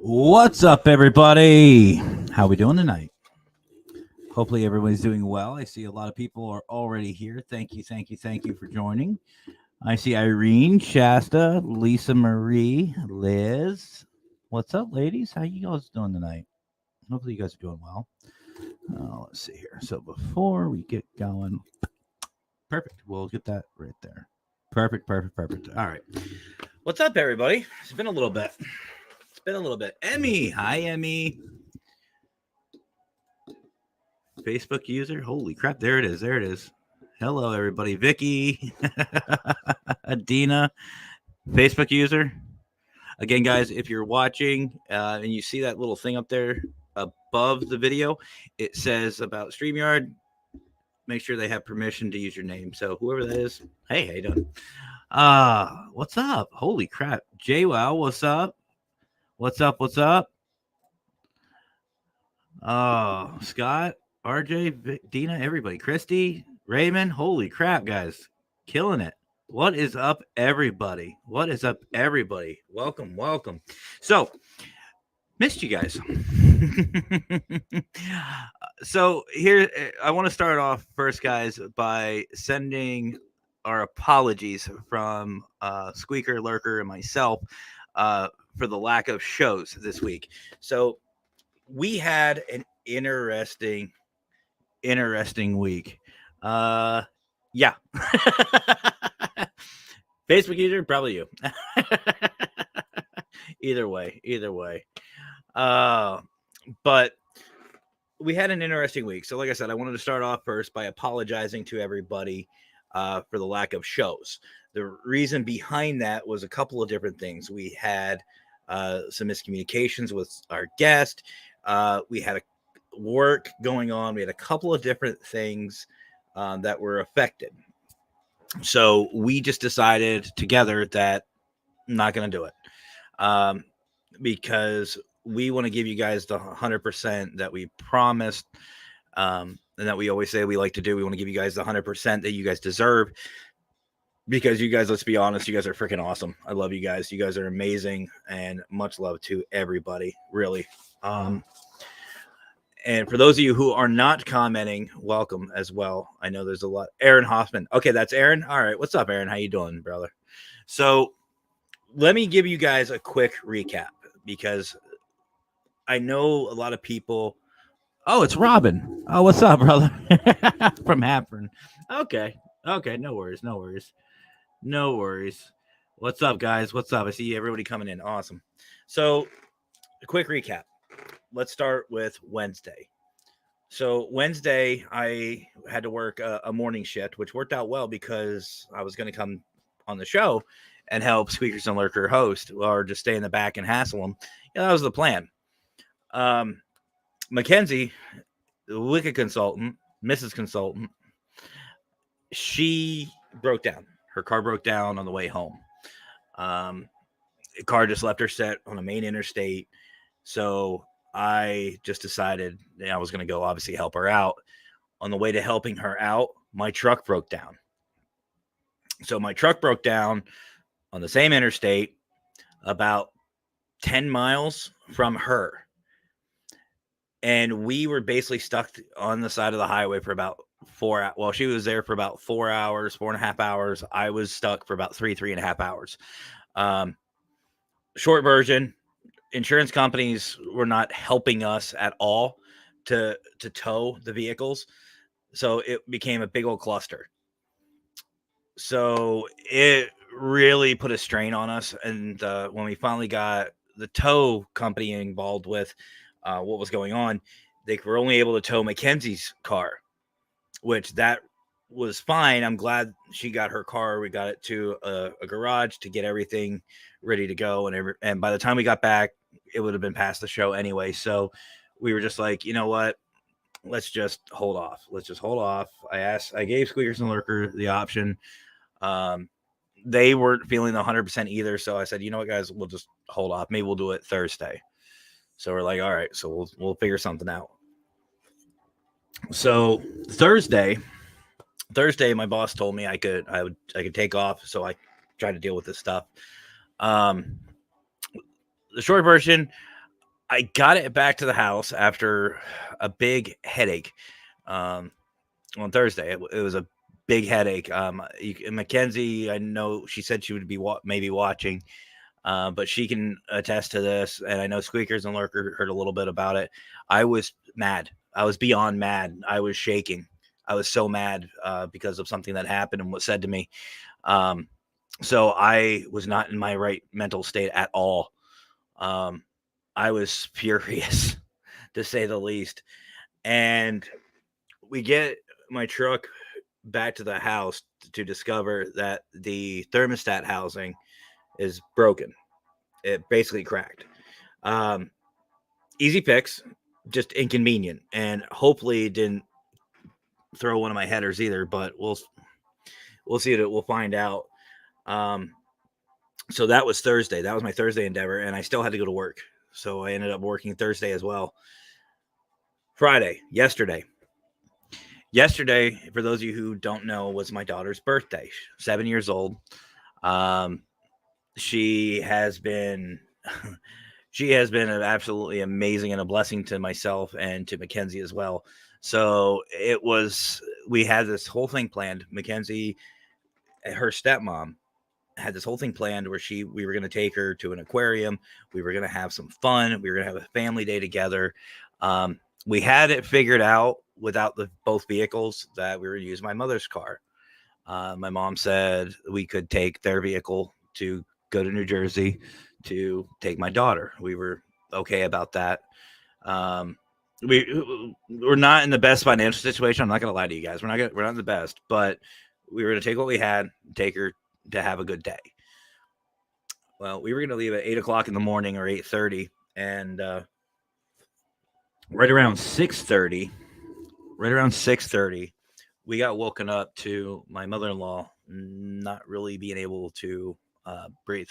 What's up, everybody? How we doing tonight? Hopefully, everybody's doing well. I see a lot of people are already here. Thank you for joining. I see Irene, Shasta, Lisa Marie, Liz. What's up, ladies? How you guys doing tonight? Hopefully, you guys are doing well. Let's see here. So before we get going, perfect. We'll get that right there. Perfect. All right. What's up, everybody? It's been a little bit. Emmy. Hi, Emmy. Facebook user. Holy crap. There it is. Hello, everybody. Vicky. Adina. Facebook user. Again, guys, if you're watching and you see that little thing up there above the video, it says about StreamYard. Make sure they have permission to use your name. So whoever that is, hey, how you doing? What's up? Holy crap. JWoww, what's up? What's up? Scott, RJ, Dina, everybody. Christy, Raymond, holy crap, guys. Killing it. What is up, everybody? Welcome. So, missed you guys. So, here, I want to start off first, guys, by sending our apologies from Squeaker, Lurker, and myself for the lack of shows this week. So, we had an interesting week. Yeah. Facebook user, probably you. Either way. But we had an interesting week. So like I said, I wanted to start off first by apologizing to everybody for the lack of shows. The reason behind that was a couple of different things. We had some miscommunications with our guest. We had work going on. We had a couple of different things that were affected. So we just decided together that I'm not going to do it because we want to give you guys the 100% that we promised and that we always say we like to do. We want to give you guys the 100% that you guys deserve because you guys, let's be honest, you guys are freaking awesome. I love you guys. You guys are amazing and much love to everybody, really. And for those of you who are not commenting, welcome as well. I know there's a lot. Aaron Hoffman. Okay, that's Aaron. All right. What's up, Aaron? How you doing, brother? So let me give you guys a quick recap because I know a lot of people. Oh, it's Robin. Oh, what's up, brother? From Hapron. Okay. No worries. What's up, guys? What's up? I see everybody coming in. Awesome. So a quick recap. Let's start with Wednesday. So Wednesday, I had to work a morning shift, which worked out well because I was going to come on the show and help Squeakers and Lurker host or just stay in the back and hassle them. Yeah, that was the plan. Mackenzie, the Wicked consultant, Mrs. Consultant, she broke down. Her car broke down on the way home. The car just left her set on a main interstate. So I just decided I was going to go obviously help her out. On the way to helping her out, my truck broke down. So my truck broke down on the same interstate about 10 miles from her. And we were basically stuck on the side of the highway for about 4 hours. Well, she was there for about 4 hours, 4.5 hours. I was stuck for about 3.5 hours. Short version, insurance companies were not helping us at all to tow the vehicles. So it became a big old cluster. So it really put a strain on us. And when we finally got the tow company involved with what was going on, they were only able to tow Mackenzie's car, which that was fine. I'm glad she got her car. We got it to a garage to get everything ready to go. And by the time we got back, it would have been past the show anyway. So we were just like, you know what? Let's just hold off. I gave Squeakers and Lurker the option. They weren't feeling the 100% either. So I said, you know what, guys, we'll just hold off. Maybe we'll do it Thursday. So we're like, all right, so we'll figure something out. So Thursday, my boss told me I could take off. So I tried to deal with this stuff. The short version, I got it back to the house after a big headache on Thursday. It was a big headache. Mackenzie, I know she said she would be maybe watching, but she can attest to this. And I know Squeakers and Lurker heard a little bit about it. I was mad. I was beyond mad. I was shaking. I was so mad because of something that happened and was said to me. So I was not in my right mental state at all. I was furious, to say the least. And we get my truck back to the house to discover that the thermostat housing is broken. It basically cracked. Easy fix, just inconvenient, and hopefully didn't throw one of my headers either. But we'll see it. We'll find out. So that was Thursday. That was my Thursday endeavor, and I still had to go to work. So I ended up working Thursday as well. Friday, yesterday. Yesterday, for those of you who don't know, was my daughter's birthday. 7 years old. She has been absolutely amazing and a blessing to myself and to Mackenzie as well. So we had this whole thing planned. Mackenzie, her stepmom, had this whole thing planned where we were going to take her to an aquarium. We were going to have some fun. We were going to have a family day together. We had it figured out without both vehicles that we were going to use my mother's car. My mom said we could take their vehicle to go to New Jersey to take my daughter. We were okay about that. We're not in the best financial situation. I'm not going to lie to you guys. We're not in the best, but we were going to take what we had, take her to have a good day. Well, we were going to leave at 8 o'clock in the morning or 8:30, and right around 6:30, we got woken up to my mother-in-law not really being able to breathe.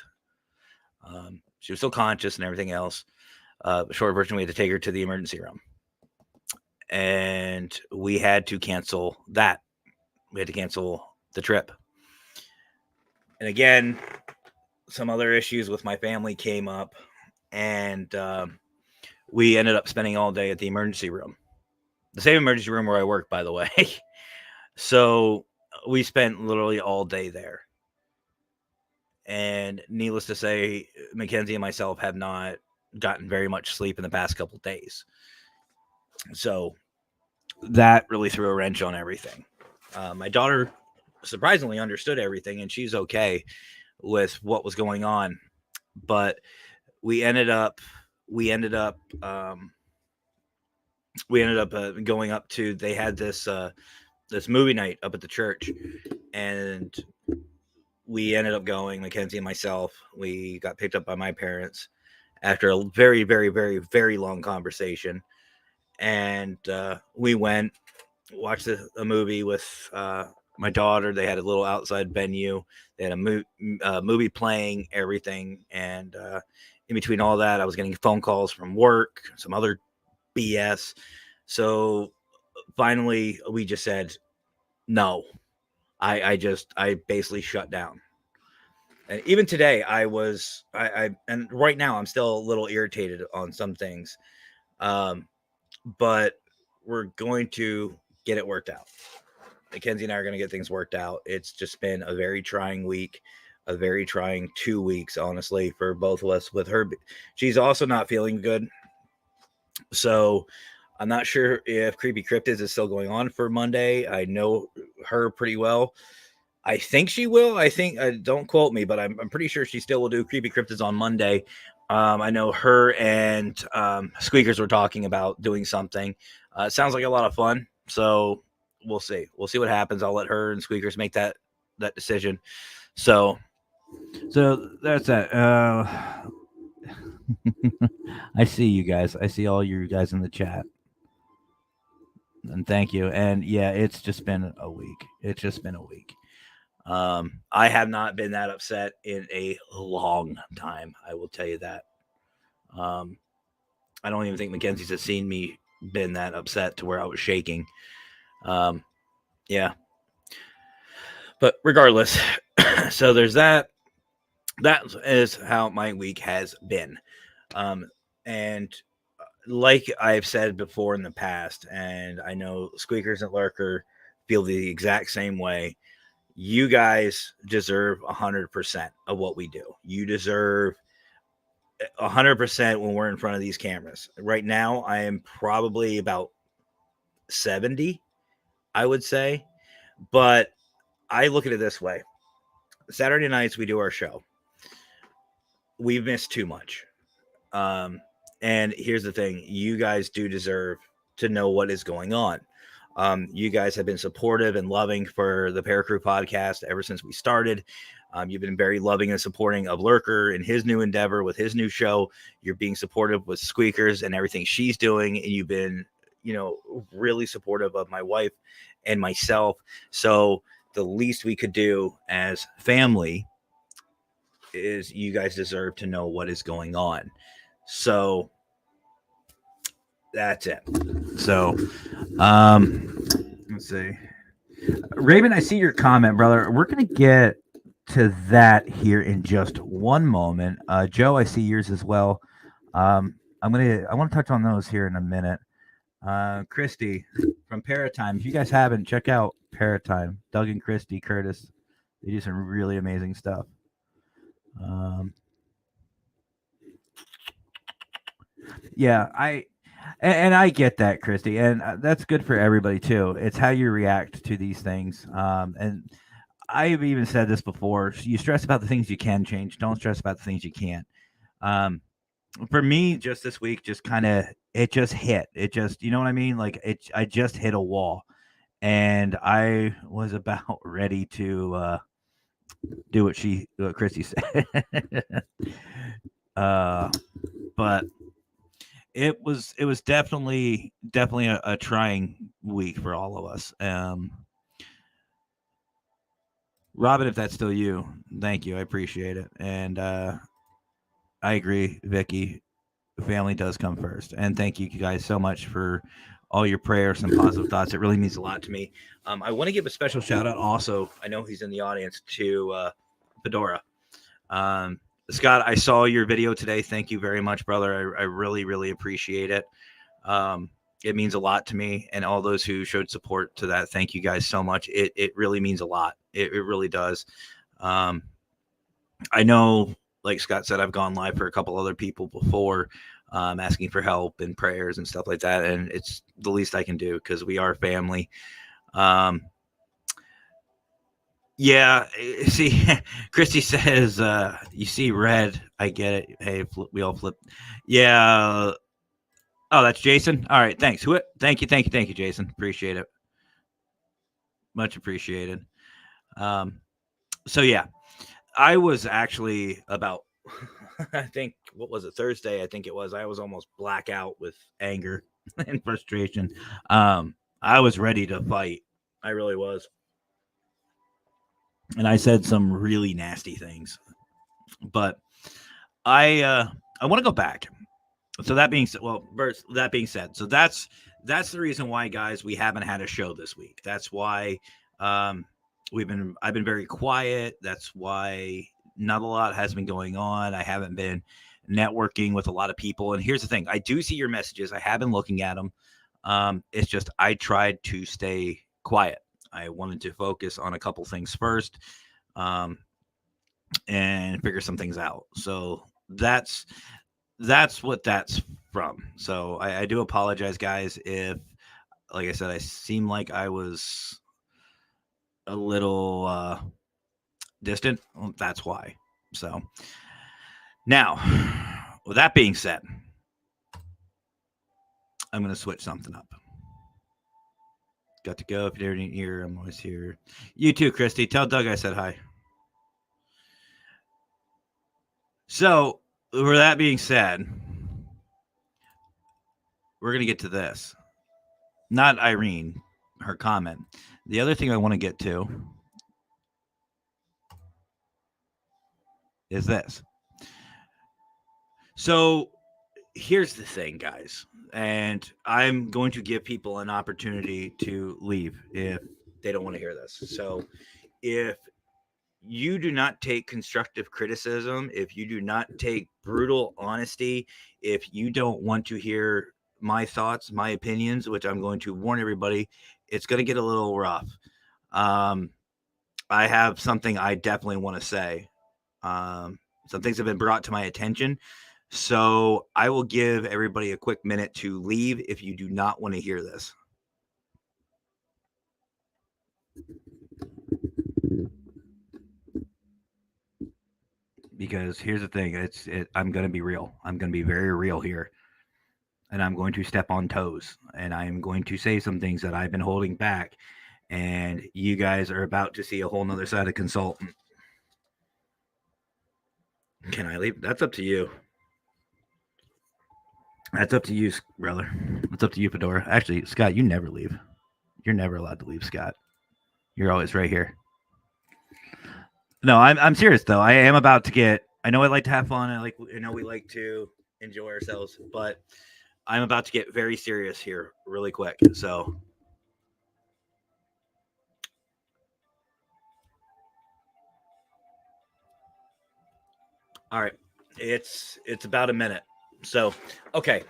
She was still conscious and everything else. Short version, we had to take her to the emergency room, and we had to cancel that. We had to cancel the trip. And again, some other issues with my family came up, and we ended up spending all day at the emergency room. The same emergency room where I work, by the way. So we spent literally all day there. And needless to say, Mackenzie and myself have not gotten very much sleep in the past couple of days. So that really threw a wrench on everything. My daughter surprisingly understood everything, and she's okay with what was going on. But we ended up going up to, they had this movie night up at the church, and we ended up going, Mackenzie and myself. We got picked up by my parents after a very, very, very, very long conversation. And we went, watched a movie with my daughter. They had a little outside venue. They had a movie playing, everything. And in between all that, I was getting phone calls from work, some other BS. So finally, we just said, no. I basically shut down. And even today, and right now I'm still a little irritated on some things. But we're going to get it worked out. Mackenzie and I are going to get things worked out. It's just been a very trying week, a very trying 2 weeks, honestly, for both of us. With her, she's also not feeling good. So I'm not sure if Creepy Cryptids is still going on for Monday. I know her pretty well. I think she will. Don't quote me, but I'm pretty sure she still will do Creepy Cryptids on Monday. I know her and Squeakers were talking about doing something. It sounds like a lot of fun. So we'll see. We'll see what happens. I'll let her and Squeakers make that decision. So that's that. I see you guys. I see all you guys in the chat. And thank you. And yeah, it's just been a week. I have not been that upset in a long time. I will tell you that. I don't even think Mackenzie's has seen me been that upset to where I was shaking. Yeah. But regardless, so there's that. That is how my week has been. And like I've said before in the past, and I know Squeakers and Lurker feel the exact same way. You guys deserve 100% of what we do. You deserve 100% when we're in front of these cameras. Right now, I am probably about 70, I would say. But I look at it this way: Saturday nights, we do our show. We've missed too much. And here's the thing: you guys do deserve to know what is going on. You guys have been supportive and loving for the Paracrew podcast ever since we started. You've been very loving and supporting of Lurker in his new endeavor with his new show. You're being supportive with Squeakers and everything she's doing, and you've been, really supportive of my wife and myself. So the least we could do as family is you guys deserve to know what is going on. So that's it. So, let's see. Raven, I see your comment, brother. We're going to get to that here in just one moment. Joe, I see yours as well. I want to touch on those here in a minute. Christy from Paratime. If you guys haven't, check out Paratime. Doug and Christy Curtis. They do some really amazing stuff. Yeah, I get that, Christy, and that's good for everybody too. It's how you react to these things. And I've even said this before: you stress about the things you can change. Don't stress about the things you can't. For me, just this week, just kind of it just hit. It just, you know what I mean? Like I just hit a wall, and I was about ready to do what Christy said. But it was definitely a trying week for all of us. Robin, if that's still you, thank you. I appreciate it. And I agree, Vicky. Family does come first. And thank you guys so much for all your prayers and positive thoughts. It really means a lot to me. I want to give a special shout out also. I know he's in the audience, to Fedora. Scott, I saw your video today. Thank you very much, brother. I really, really appreciate it. It means a lot to me, and all those who showed support to that. Thank you guys so much. It really means a lot. It really does. I know, like Scott said, I've gone live for a couple other people before, asking for help and prayers and stuff like that. And it's the least I can do because we are family. Yeah, see, Christy says, you see red. I get it. Hey, we all flip. Yeah. Oh, that's Jason. All right. Thanks. Thank you, Jason. Appreciate it. Much appreciated. So yeah, I was actually about, I think, what was it? Thursday. I think it was. I was almost blackout with anger and frustration. I was ready to fight. I really was. And I said some really nasty things, but I want to go back. So that being said, so that's the reason why, guys, we haven't had a show this week. That's why I've been very quiet. That's why not a lot has been going on. I haven't been networking with a lot of people. And here's the thing: I do see your messages. I have been looking at them. It's just I tried to stay quiet. I wanted to focus on a couple things first, and figure some things out. So that's what that's from. So I do apologize, guys, if, like I said, I seem like I was a little distant. Well, that's why. So now, with that being said, I'm going to switch something up. Got to go. If you didn't hear, I'm always here. You too, Christy. Tell Doug I said hi. So, with that being said, we're going to get to this. Not Irene, her comment. The other thing I want to get to is this. So, here's the thing, guys. And I'm going to give people an opportunity to leave if they don't want to hear this. So, if you do not take constructive criticism, if you do not take brutal honesty, if you don't want to hear my thoughts, my opinions, which I'm going to warn everybody, it's going to get a little rough. Um, I have something I definitely want to say. Some things have been brought to my attention. So I will give everybody a quick minute to leave if you do not want to hear this. Because here's the thing, I'm going to be real. I'm going to be very real here. And I'm going to step on toes. And I'm going to say some things that I've been holding back. And you guys are about to see a whole nother side of consultant. Can I leave? That's up to you. That's up to you, brother. It's up to you, Fedora. Actually, Scott, you never leave. You're never allowed to leave, Scott. You're always right here. No, I'm serious though. I am about to get. I know I like to have fun. I know we like to enjoy ourselves, but I'm about to get very serious here, really quick. So, all right, it's about a minute. So, okay.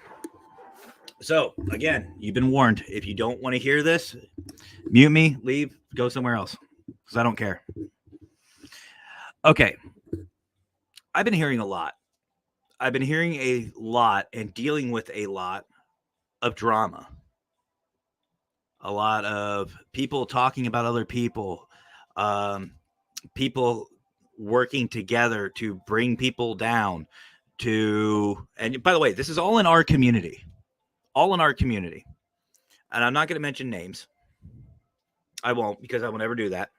So again, you've been warned. If you don't want to hear this, mute me, leave, go somewhere else, because I don't care. Okay. I've been hearing a lot. I've been hearing a lot and dealing with a lot of drama. A lot of people talking about other people, people working together to bring people down. And by the way, this is all in our community. All in our community. And I'm not going to mention names. I won't, because I will never do that.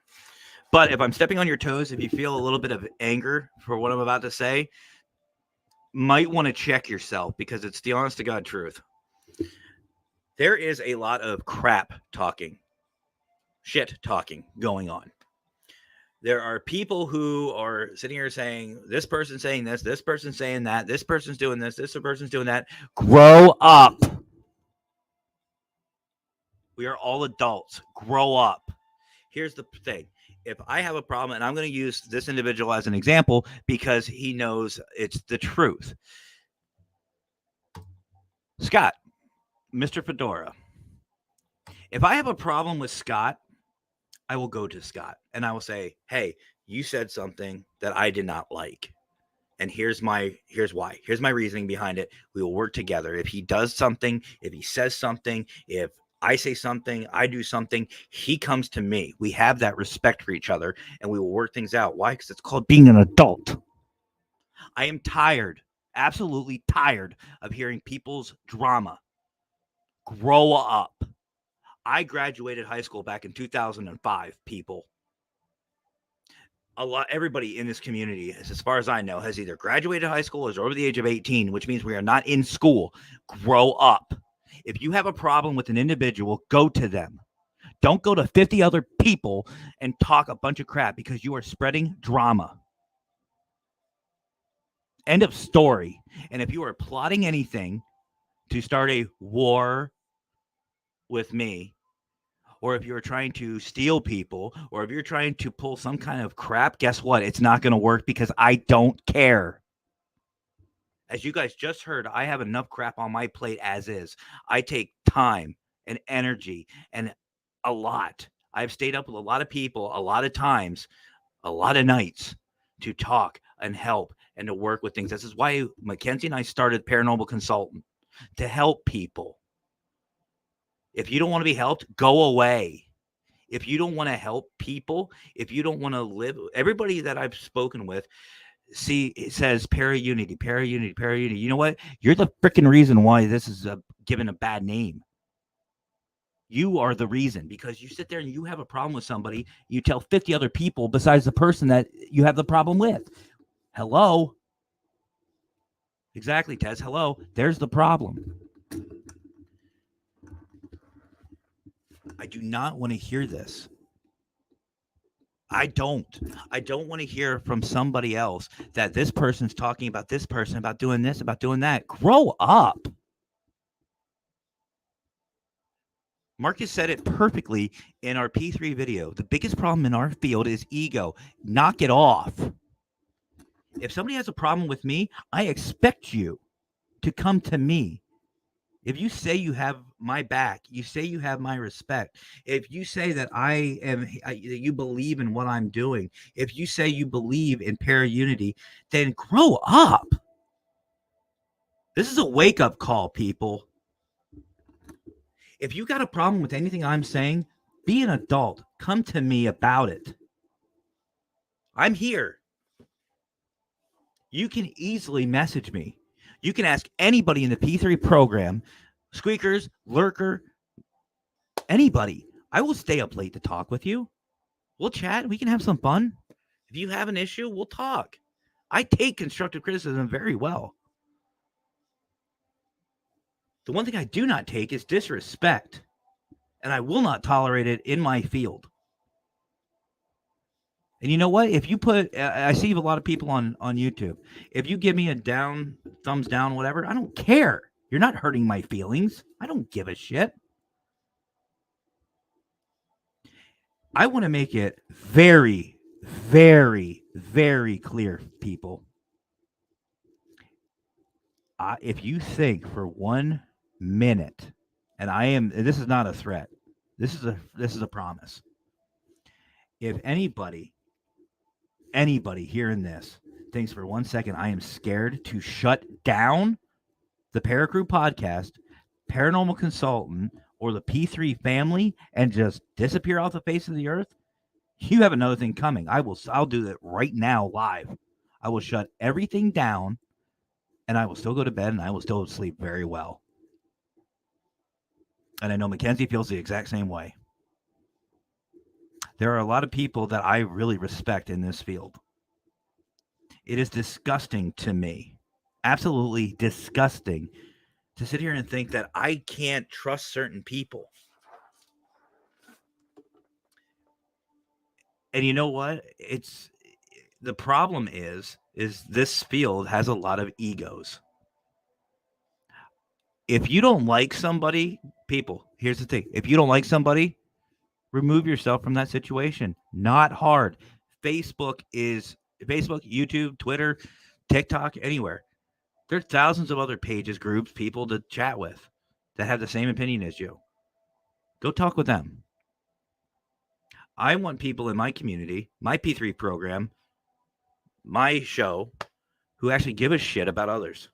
But if I'm stepping on your toes, if you feel a little bit of anger for what I'm about to say, might want to check yourself, because it's the honest to God truth. There is a lot of crap talking, shit talking going on. There are people who are sitting here saying, this person's saying this person's saying that, this person's doing this person's doing that. Grow up. We are all adults. Grow up. Here's the thing. If I have a problem, and I'm going to use this individual as an example because he knows it's the truth. Scott, Mr. Fedora, if I have a problem with Scott, I will go to Scott and I will say, hey, you said something that I did not like. And here's why. Here's my reasoning behind it. We will work together. If he does something, if he says something, if I say something, I do something, he comes to me. We have that respect for each other and we will work things out. Why? Because it's called being an adult. I am tired, absolutely tired of hearing people's drama. Grow up. I graduated high school back in 2005, people. Everybody in this community, as far as I know, has either graduated high school or is over the age of 18, which means we are not in school. Grow up. If you have a problem with an individual, go to them. Don't go to 50 other people and talk a bunch of crap, because you are spreading drama. End of story. And if you are plotting anything to start a war with me, or if you're trying to steal people, or if you're trying to pull some kind of crap, guess what? It's not going to work, because I don't care. As you guys just heard, I have enough crap on my plate as is. I take time and energy and a lot. I've stayed up with a lot of people, a lot of times, a lot of nights to talk and help and to work with things. This is why Mackenzie and I started Paranormal Consultant, to help people. If you don't want to be helped, go away. If you don't want to help people, if you don't want to live, everybody that I've spoken with, see, it says para-unity. You know what? You're the freaking reason why this is given a bad name. You are the reason, because you sit there and you have a problem with somebody. You tell 50 other people besides the person that you have the problem with. Hello? Exactly, Tez. Hello. There's the problem. I do not want to hear this. I don't want to hear from somebody else that this person's talking about this person, about doing this, about doing that. Grow up. Marcus said it perfectly in our P3 video. The biggest problem in our field is ego. Knock it off. If somebody has a problem with me, I expect you to come to me. If you say you have my back, you say you have my respect. If you say that that you believe in what I'm doing, if you say you believe in para-unity, then grow up. This is a wake-up call, people. If you got a problem with anything I'm saying, be an adult. Come to me about it. I'm here. You can easily message me. You can ask anybody in the P3 program, Squeakers, Lurker, anybody. I will stay up late to talk with you. We'll chat. We can have some fun. If you have an issue, we'll talk. I take constructive criticism very well. The one thing I do not take is disrespect, and I will not tolerate it in my field. And you know what? If you put, I see a lot of people on YouTube. If you give me a down, thumbs down, whatever, I don't care. You're not hurting my feelings. I don't give a shit. I want to make it very, very, very clear, people. If you think for 1 minute, and this is not a threat. This is a promise. If anybody hearing this thinks for 1 second I am scared to shut down the Paracrew podcast, Paranormal Consultant, or the P3 family and just disappear off the face of the earth, you have another thing coming. I'll do that right now live. I will shut everything down, and I will still go to bed, and I will still sleep very well. And I know Mackenzie feels the exact same way. There are a lot of people that I really respect in this field. It is disgusting to me, absolutely disgusting, to sit here and think that I can't trust certain people. And you know what? The problem is this field has a lot of egos. If you don't like somebody, people, here's the thing. If you don't like somebody, remove yourself from that situation. Not hard. Facebook, YouTube, Twitter, TikTok, anywhere. There's thousands of other pages, groups, people to chat with that have the same opinion as you. Go talk with them. I want people in my community, my P3 program, my show, who actually give a shit about others.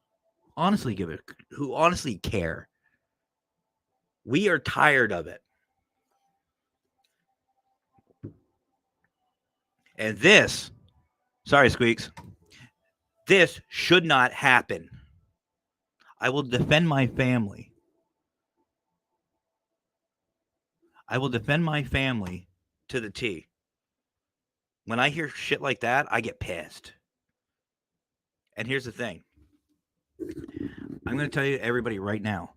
Who honestly care. We are tired of it. And this, sorry, Squeaks, this should not happen. I will defend my family. I will defend my family to the T. When I hear shit like that, I get pissed. And here's the thing. I'm going to tell you everybody right now.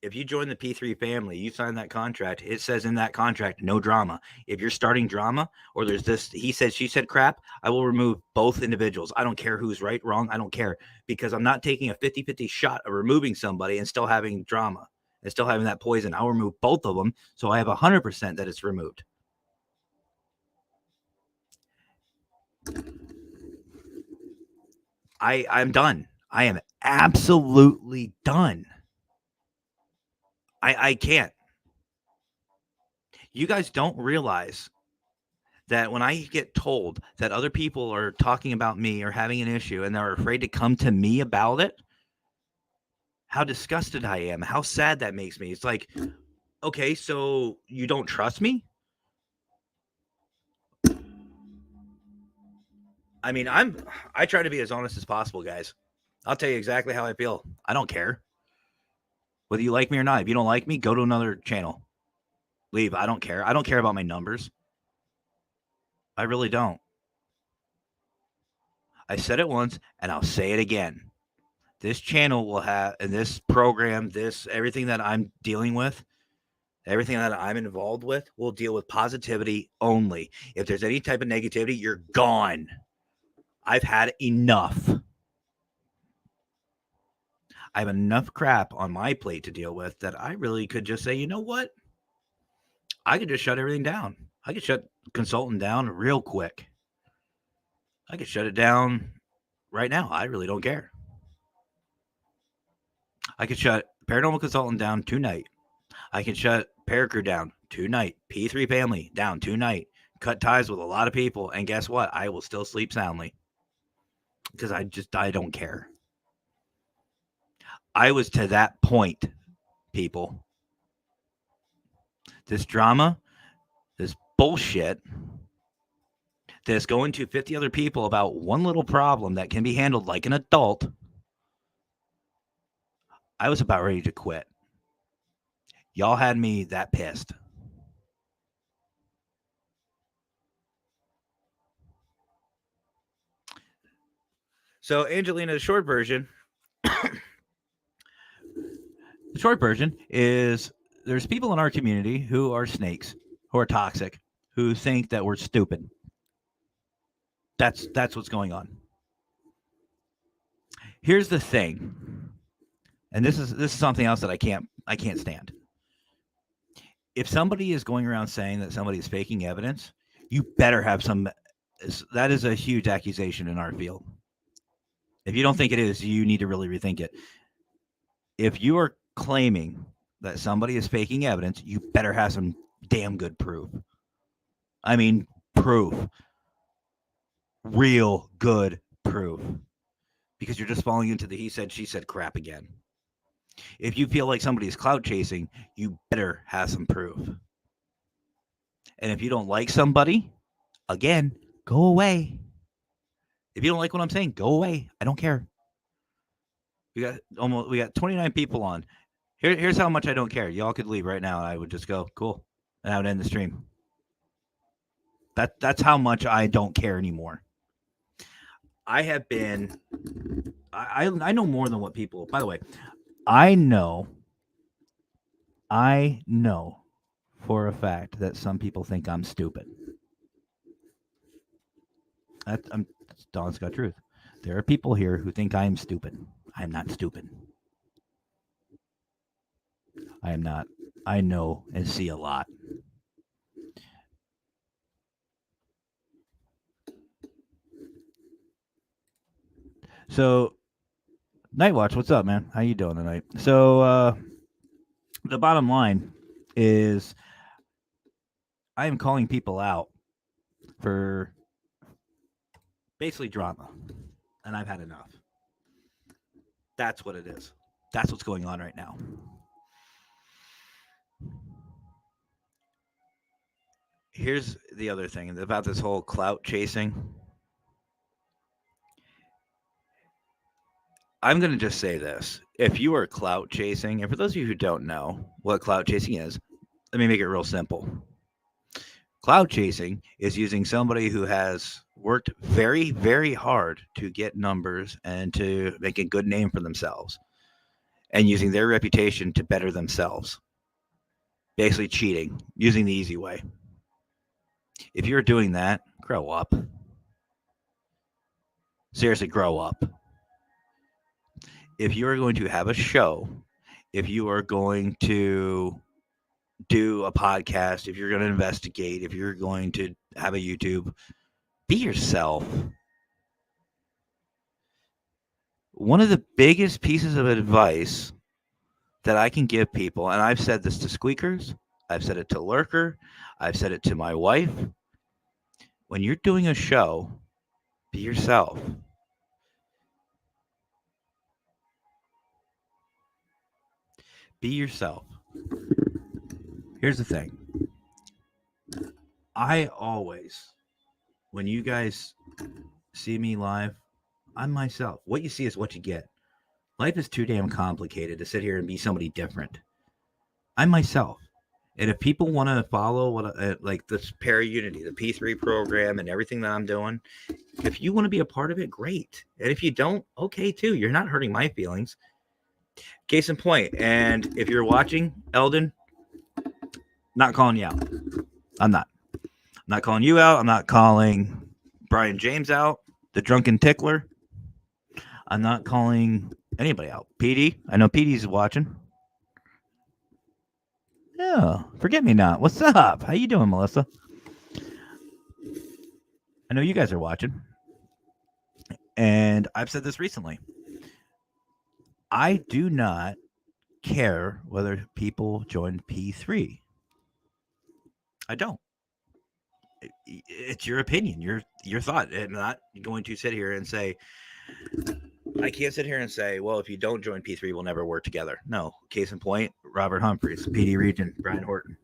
If you join the P3 family, you sign that contract, it says in that contract, no drama. If you're starting drama or there's this he said, she said crap, I will remove both individuals. I don't care who's right, wrong. I don't care, because I'm not taking a 50-50 shot of removing somebody and still having drama and still having that poison. I'll remove both of them, so I have 100% that it's removed. I'm done. I am absolutely done. I can't. You guys don't realize that when I get told that other people are talking about me or having an issue and they're afraid to come to me about it, how disgusted I am, how sad that makes me. It's like, okay, so you don't trust me? I mean, I try to be as honest as possible, guys. I'll tell you exactly how I feel. I don't care whether you like me or not. If you don't like me, go to another channel. Leave. I don't care. I don't care about my numbers. I really don't. I said it once and I'll say it again. This channel will have, and this program, everything that I'm dealing with, everything that I'm involved with, will deal with positivity only. If there's any type of negativity, you're gone. I've had enough. I have enough crap on my plate to deal with that I really could just say, you know what? I could just shut everything down. I could shut consultant down real quick. I could shut it down right now. I really don't care. I could shut paranormal consultant down tonight. I can shut Paracrew down tonight. P3 family down tonight. Cut ties with a lot of people, and guess what? I will still sleep soundly because I don't care. I was to that point, people. This drama, this bullshit, this going to 50 other people about one little problem that can be handled like an adult. I was about ready to quit. Y'all had me that pissed. So, Angelina, the short version is there's people in our community who are snakes, who are toxic, who think that we're stupid. That's what's going on. Here's the thing, and this is something else that I can't stand. If somebody is going around saying that somebody is faking evidence, you better have some. That is a huge accusation in our field. If you don't think it is, you need to really rethink it. If you are claiming that somebody is faking evidence, you better have some damn good proof. I mean, proof. Real good proof. Because you're just falling into the he said, she said crap again. If you feel like somebody is clout chasing, you better have some proof. And if you don't like somebody, again, go away. If you don't like what I'm saying, go away. I don't care. We got 29 people on. Here's how much I don't care. Y'all could leave right now. And I would just go, cool. And I would end the stream. That's how much I don't care anymore. I have been I know more than what people, by the way, I know for a fact that some people think I'm stupid. That's Don's got truth. There are people here who think I am stupid. I am not stupid. I am not. I know and see a lot. So, Nightwatch, what's up, man? How you doing tonight? So, the bottom line is I am calling people out for basically drama, and I've had enough. That's what it is. That's what's going on right now. Here's the other thing about this whole clout chasing. I'm going to just say this. If you are clout chasing, and for those of you who don't know what clout chasing is, let me make it real simple. Clout chasing is using somebody who has worked very, very hard to get numbers and to make a good name for themselves and using their reputation to better themselves. Basically cheating, using the easy way. If you're doing that, grow up. Seriously, grow up. If you are going to have a show, if you are going to do a podcast, if you're going to investigate, if you're going to have a YouTube, be yourself. One of the biggest pieces of advice that I can give people, and I've said this to Squeakers, I've said it to Lurker, I've said it to my wife. When you're doing a show, be yourself. Be yourself. Here's the thing. I always, when you guys see me live, I'm myself. What you see is what you get. Life is too damn complicated to sit here and be somebody different. I'm myself. And if people want to follow what like this Para-Unity, the P3 program, and everything that I'm doing, if you want to be a part of it, great. And if you don't, okay too. You're not hurting my feelings. Case in point. And if you're watching, Eldon, not calling you out. I'm not calling you out. I'm not calling Brian James out, the drunken tickler. I'm not calling anybody out. PD, I know PD's watching. No, forget me not. What's up? How you doing, Melissa? I know you guys are watching, and I've said this recently. I do not care whether people join P3. I don't. It's your opinion, your thought. I'm not going to sit here and say I can't sit here and say, well, if you don't join P3, we'll never work together. No. Case in point, Robert Humphreys, PD Region, Brian Horton.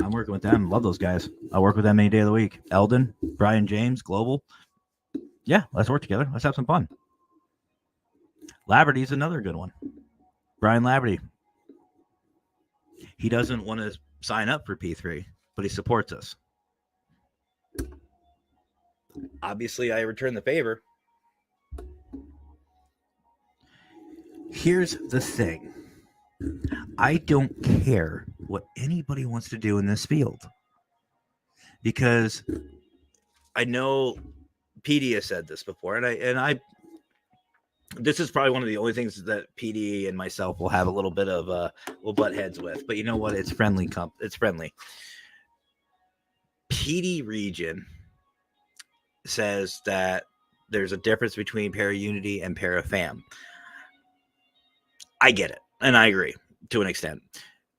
I'm working with them. Love those guys. I work with them any day of the week. Eldon, Brian James, Global. Yeah, let's work together. Let's have some fun. Laverty's another good one. Brian Laverty. He doesn't want to sign up for P3, but he supports us. Obviously, I return the favor. Here's the thing. I don't care what anybody wants to do in this field. Because I know PD has said this before, and I this is probably one of the only things that PD and myself will have a little bit of we'll butt heads with. But you know what? It's friendly. It's friendly. PD Region says that there's a difference between para-unity and para-fam. I get it, and I agree to an extent.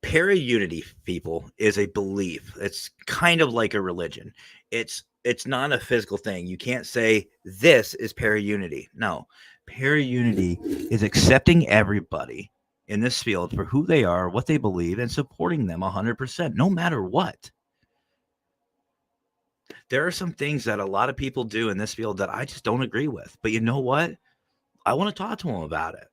Para-unity, people, is a belief. It's kind of like a religion. It's not a physical thing. You can't say this is para-unity. No. Para-unity is accepting everybody in this field for who they are, what they believe, and supporting them 100%, no matter what. There are some things that a lot of people do in this field that I just don't agree with. But you know what? I want to talk to them about it.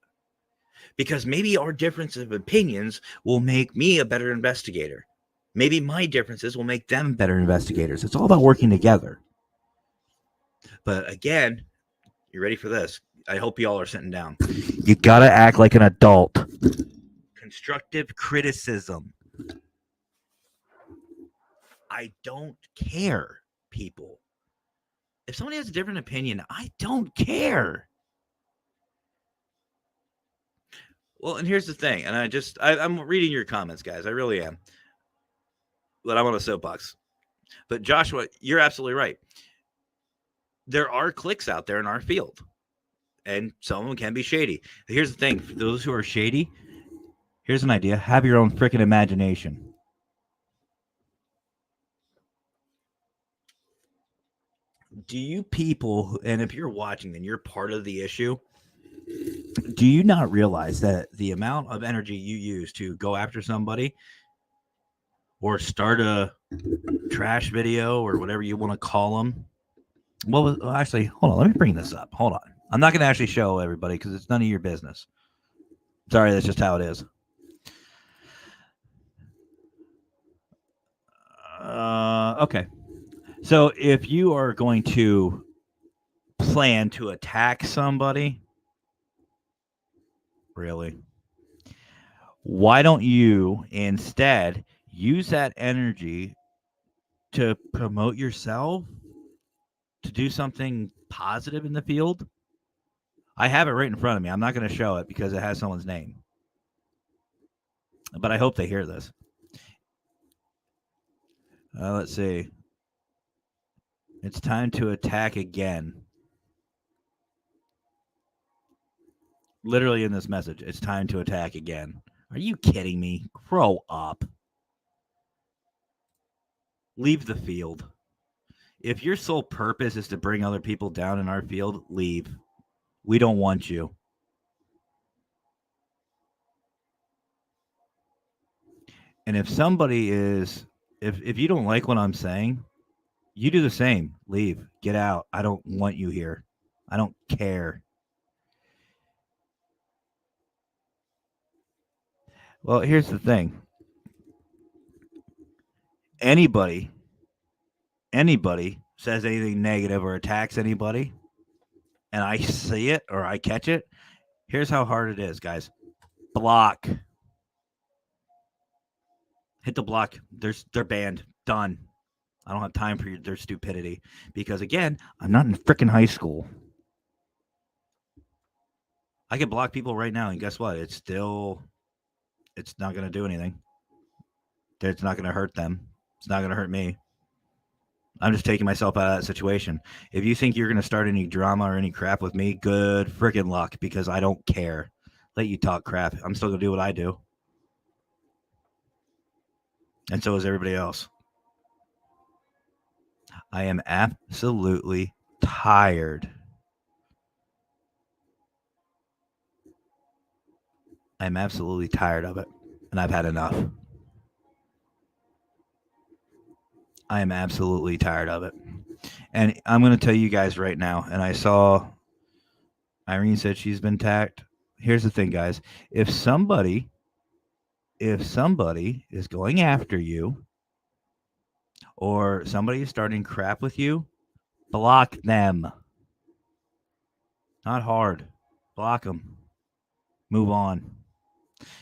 Because maybe our difference of opinions will make me a better investigator. Maybe my differences will make them better investigators. It's all about working together. But again, you ready for this? I hope you all are sitting down. You got to act like an adult. Constructive criticism. I don't care, people. If somebody has a different opinion, I don't care. Well, and here's the thing, and I'm reading your comments, guys. I really am. But I'm on a soapbox. But Joshua, you're absolutely right. There are cliques out there in our field, and some of them can be shady. Here's the thing. For those who are shady, here's an idea. Have your own freaking imagination. Do you people, and if you're watching, then you're part of the issue. Do you not realize that the amount of energy you use to go after somebody or start a trash video or whatever you want to call them? Well, actually, hold on. Let me bring this up. Hold on. I'm not going to actually show everybody because it's none of your business. Sorry, that's just how it is. Okay. So if you are going to plan to attack somebody, really, why don't you instead use that energy to promote yourself, to do something positive in the field? I have it right in front of me. I'm not going to show it because it has someone's name. But I hope they hear this. Let's see. It's time to attack again. Literally in this message, it's time to attack again. Are you kidding me? Grow up. Leave the field. If your sole purpose is to bring other people down in our field, leave. We don't want you. And if somebody is, if you don't like what I'm saying, you do the same. Leave. Get out. I don't want you here. I don't care. Well, here's the thing. Anybody says anything negative or attacks anybody, and I see it or I catch it, here's how hard it is, guys. Block. Hit the block. They're banned. Done. I don't have time for their stupidity because, again, I'm not in freaking high school. I can block people right now, and guess what? It's not going to do anything. It's not going to hurt them. It's not going to hurt me. I'm just taking myself out of that situation. If you think you're going to start any drama or any crap with me, good freaking luck, because I don't care. Let you talk crap. I'm still going to do what I do. And so is everybody else. I am absolutely tired. I'm absolutely tired of it. And I've had enough. I am absolutely tired of it. And I'm going to tell you guys right now, and I saw Irene said she's been tagged. Here's the thing, guys. If somebody is going after you or somebody is starting crap with you, block them. Not hard. Block them. Move on.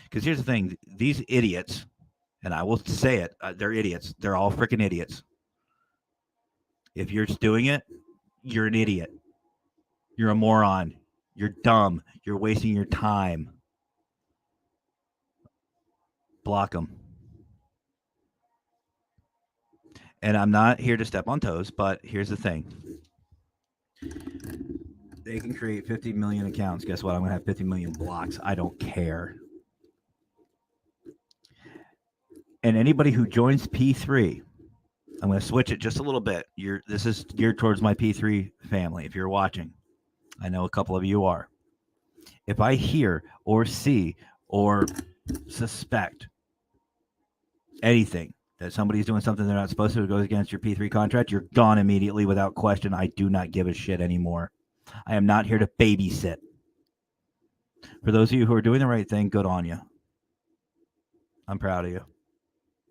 Because here's the thing. These idiots, and I will say it, they're idiots. They're all freaking idiots. If you're just doing it, you're an idiot. You're a moron. You're dumb. You're wasting your time. Block them. And I'm not here to step on toes, but here's the thing. They can create 50 million accounts. Guess what? I'm going to have 50 million blocks. I don't care. And anybody who joins P3, I'm going to switch it just a little bit. This is geared towards my P3 family. If you're watching, I know a couple of you are. If I hear or see or suspect anything that somebody's doing something they're not supposed to, it goes against your P3 contract, you're gone immediately without question. I do not give a shit anymore. I am not here to babysit. For those of you who are doing the right thing, good on you. I'm proud of you.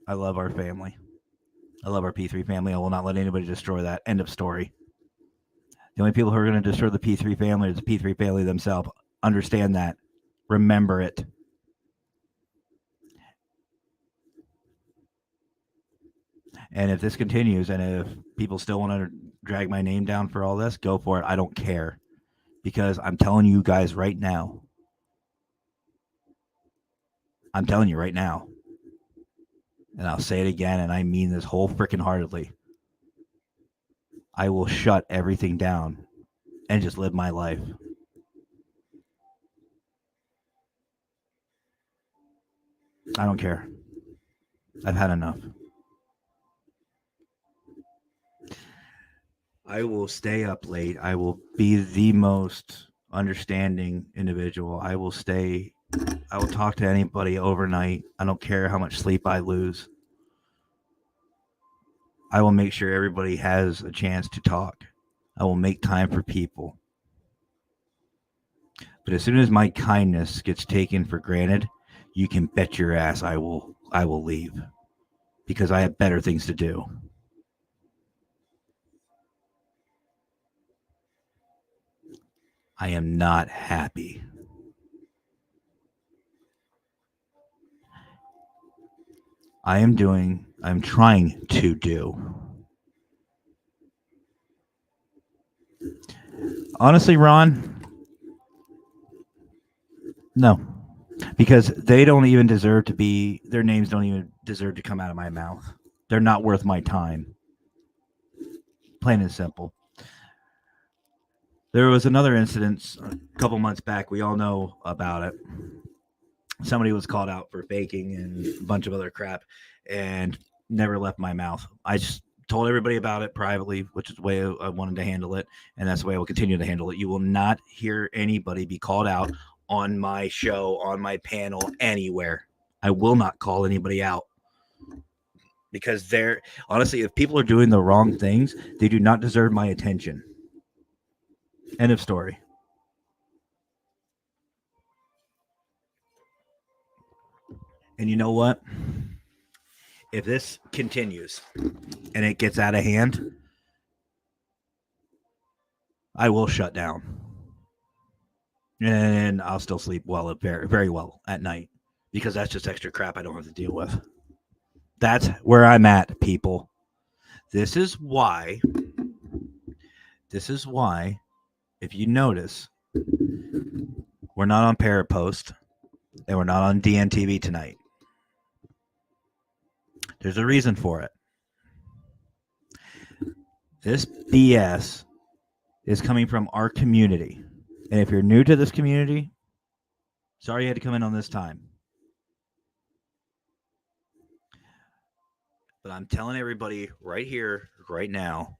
I love our family. I love our P3 family. I will not let anybody destroy that. End of story. The only people who are going to destroy the P3 family is the P3 family themselves. Understand that. Remember it. And if this continues and if people still want to drag my name down for all this, go for it. I don't care. Because I'm telling you guys right now. I'm telling you right now. And I'll say it again, and I mean this whole freaking heartedly. I will shut everything down and just live my life. I don't care. I've had enough. I will stay up late. I will be the most understanding individual. I will talk to anybody overnight. I don't care how much sleep I lose. I will make sure everybody has a chance to talk. I will make time for people. But as soon as my kindness gets taken for granted, you can bet your ass I will leave. Because I have better things to do. I am not happy. I'm trying to do. Honestly, Ron, no. Because they don't even deserve to be, their names don't even deserve to come out of my mouth. They're not worth my time. Plain and simple. There was another incident a couple months back. We all know about it. Somebody was called out for faking and a bunch of other crap and never left my mouth. I just told everybody about it privately, which is the way I wanted to handle it. And that's the way I will continue to handle it. You will not hear anybody be called out on my show, on my panel, anywhere. I will not call anybody out. Because honestly, if people are doing the wrong things, they do not deserve my attention. End of story. And you know what? If this continues and it gets out of hand, I will shut down. And I'll still sleep well, very, very well at night. Because that's just extra crap I don't have to deal with. That's where I'm at, people. This is why, if you notice, we're not on Parapost and we're not on DNTV tonight. There's a reason for it. This BS is coming from our community. And if you're new to this community, sorry you had to come in on this time. But I'm telling everybody right here, right now,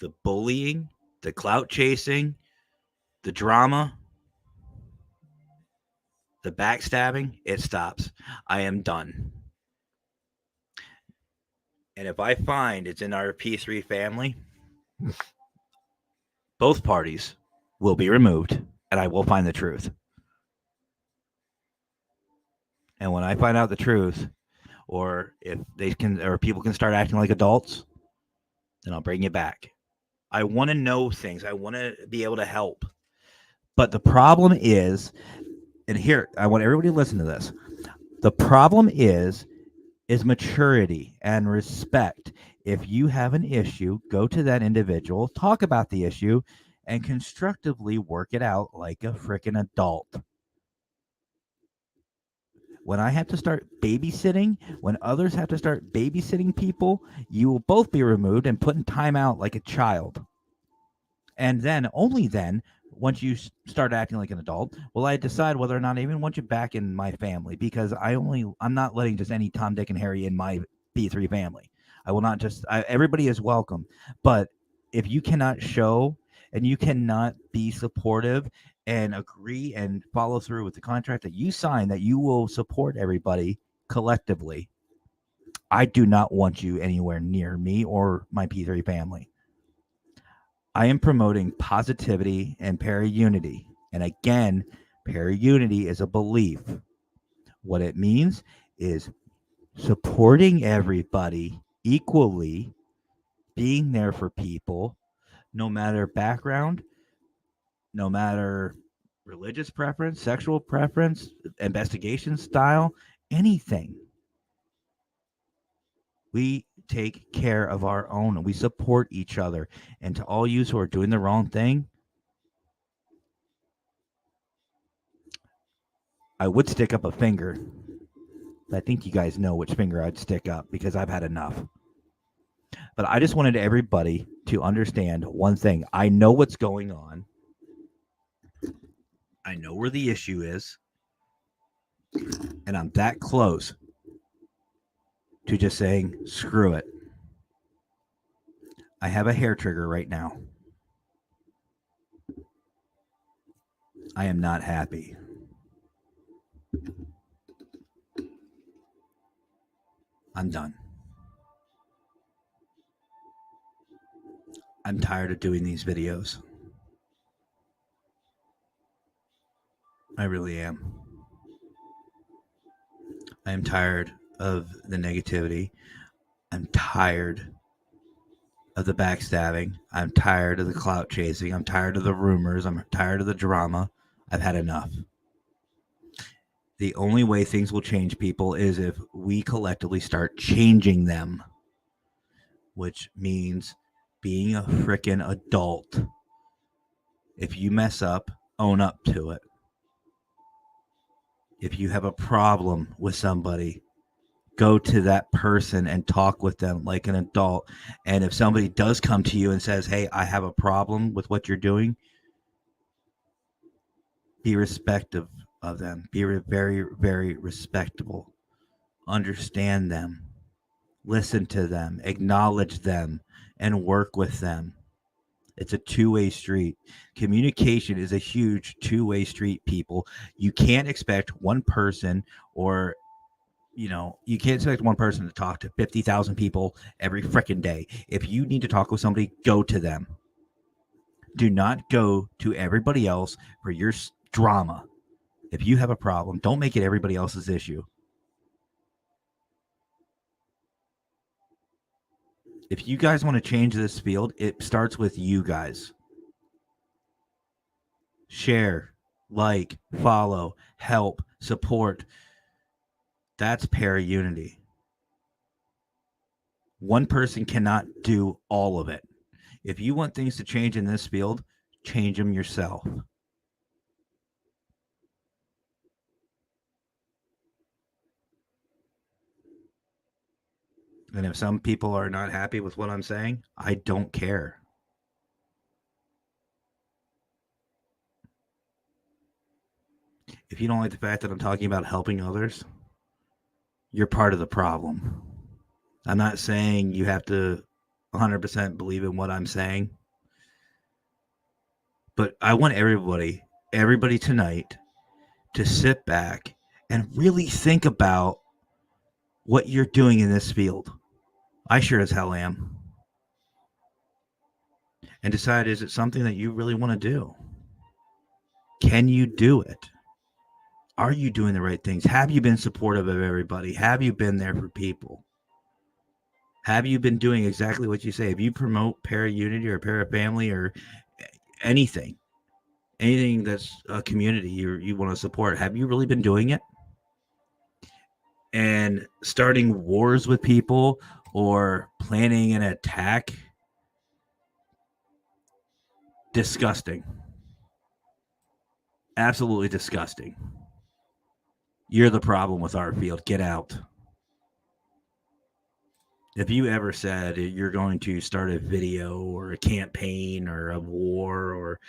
the bullying, the clout chasing, the drama, the backstabbing, it stops. I am done. And if I find it's in our P3 family, both parties will be removed and I will find the truth. And when I find out the truth, or if they can, or people can start acting like adults, then I'll bring you back. I want to know things. I want to be able to help. But the problem is, and here, I want everybody to listen to this. The problem is maturity and respect. If you have an issue, go to that individual, talk about the issue, and constructively work it out like a freaking adult. When I have to start babysitting, when others have to start babysitting people, you will both be removed and put in timeout like a child. And then, only then, once you start acting like an adult, will I decide whether or not I even want you back in my family, because I'm not letting just any Tom, Dick, and Harry in my P3 family. I will not just, everybody is welcome. But if you cannot show and you cannot be supportive and agree and follow through with the contract that you sign, that you will support everybody collectively, I do not want you anywhere near me or my P3 family. I am promoting positivity and para-unity. And again, para-unity is a belief. What it means is supporting everybody equally, being there for people, no matter background, no matter religious preference, sexual preference, investigation style, anything. We take care of our own and we support each other. And to all you who are doing the wrong thing, I would stick up a finger. I think you guys know which finger I'd stick up because I've had enough. But I just wanted everybody to understand one thing. I know what's going on. I know where the issue is. And I'm that close to just saying, screw it. I have a hair trigger right now. I am not happy. I'm done. I'm tired of doing these videos. I really am. I am tired of the negativity. I'm tired of the backstabbing. I'm tired of the clout chasing. I'm tired of the rumors. I'm tired of the drama. I've had enough. The only way things will change, people, is if we collectively start changing them, which means being a frickin' adult. If you mess up, own up to it. If you have a problem with somebody, go to that person and talk with them like an adult. And if somebody does come to you and says, hey, I have a problem with what you're doing, be respectful of them. Be very, very respectable. Understand them. Listen to them. Acknowledge them and work with them. It's a two-way street. Communication is a huge two-way street, people. You can't expect one person or you can't expect one person to talk to 50,000 people every freaking day. If you need to talk with somebody, go to them. Do not go to everybody else for your drama. If you have a problem, don't make it everybody else's issue. If you guys want to change this field, it starts with you guys. Share, like, follow, help, support. That's para-unity. One person cannot do all of it. If you want things to change in this field, change them yourself. And if some people are not happy with what I'm saying, I don't care. If you don't like the fact that I'm talking about helping others, you're part of the problem. I'm not saying you have to 100% believe in what I'm saying, but I want everybody tonight to sit back and really think about what you're doing in this field. I sure as hell am. And decide, is it something that you really want to do? Can you do it? Are you doing the right things? Have you been supportive of everybody? Have you been there for people? Have you been doing exactly what you say? If you promote para unity or para family or anything, anything that's a community you want to support, have you really been doing it? And starting wars with people or planning an attack, disgusting. Absolutely disgusting. You're the problem with our field. Get out. If you ever said you're going to start a video or a campaign or a war or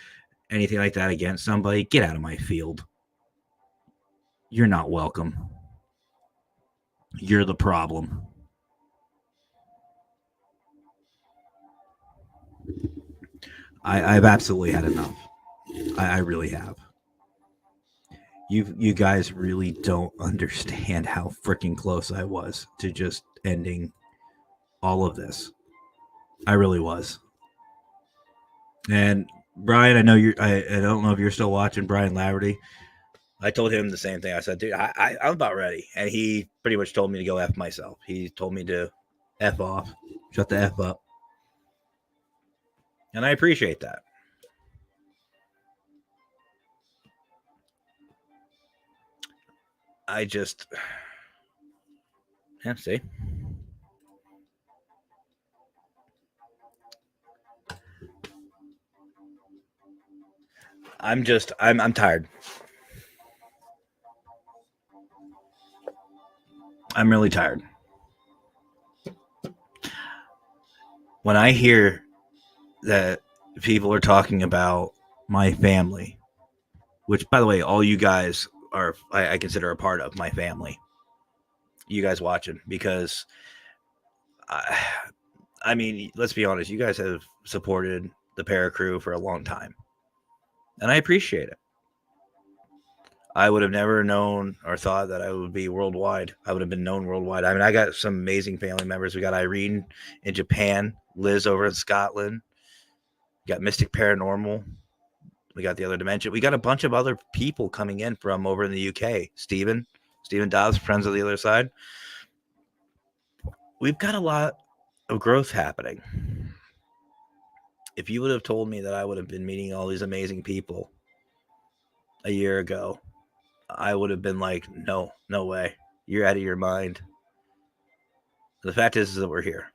anything like that against somebody, get out of my field. You're not welcome. You're the problem. I've absolutely had enough. I really have. You guys really don't understand how freaking close I was to just ending all of this. I really was. And Brian, I know you're. I don't know if you're still watching Brian Laverty. I told him the same thing. I said, dude, I'm about ready. And he pretty much told me to go F myself. He told me to F off, shut the F up. And I appreciate that. I just, yeah, see. I'm tired. I'm really tired. When I hear that people are talking about my family, which, by the way, all you guys are, I consider a part of my family. You guys watching, because I mean, let's be honest, you guys have supported the Para Crew for a long time, and I appreciate it. I would have never known or thought that I would be worldwide. I would have been known worldwide. I mean, I got some amazing family members. We got Irene in Japan, Liz over in Scotland. We got Mystic Paranormal. We got the Other Dimension. We got a bunch of other people coming in from over in the UK. Stephen Dobbs, Friends of the Other Side. We've got a lot of growth happening. If you would have told me that I would have been meeting all these amazing people a year ago, I would have been like, no way. You're out of your mind. The fact is that we're here.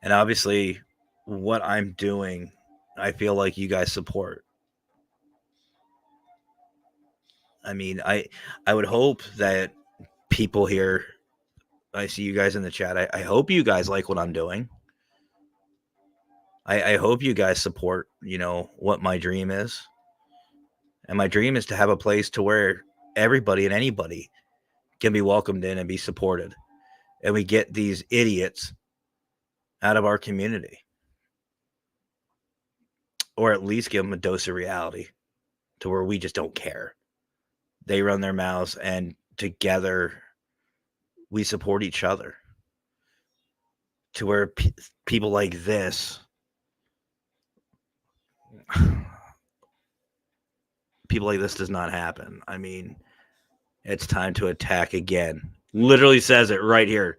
And obviously, what I'm doing, I feel like you guys support. I mean, I would hope that people here, I see you guys in the chat. I hope you guys like what I'm doing. I hope you guys support, what my dream is. And my dream is to have a place to where everybody and anybody can be welcomed in and be supported. And we get these idiots out of our community. Or at least give them a dose of reality to where we just don't care. They run their mouths, and together we support each other. To where people like this, people like this does not happen. I mean, it's time to attack again. Literally says it right here.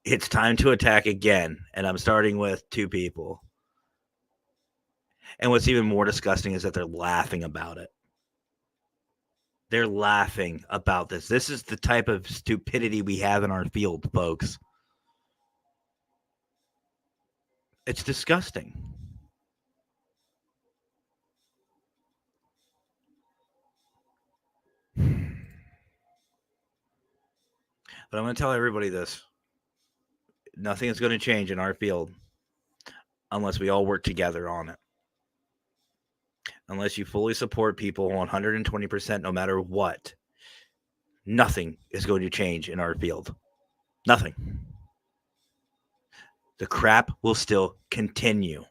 It's time to attack again. And I'm starting with 2 people. And what's even more disgusting is that they're laughing about it. They're laughing about this. This is the type of stupidity we have in our field, folks. It's disgusting. But I'm going to tell everybody this. Nothing is going to change in our field unless we all work together on it. Unless you fully support people 120% no matter what, nothing is going to change in our field. Nothing. The crap will still continue.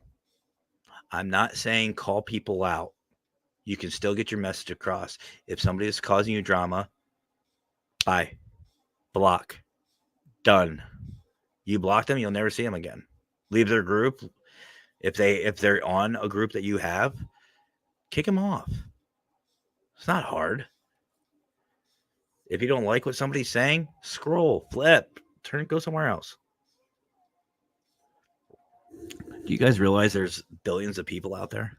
I'm not saying call people out. You can still get your message across. If somebody is causing you drama, bye. Block. Done. You block them, you'll never see them again. Leave their group. If they're on a group that you have, kick them off. It's not hard. If you don't like what somebody's saying, scroll, flip, go somewhere else. Do you guys realize there's billions of people out there?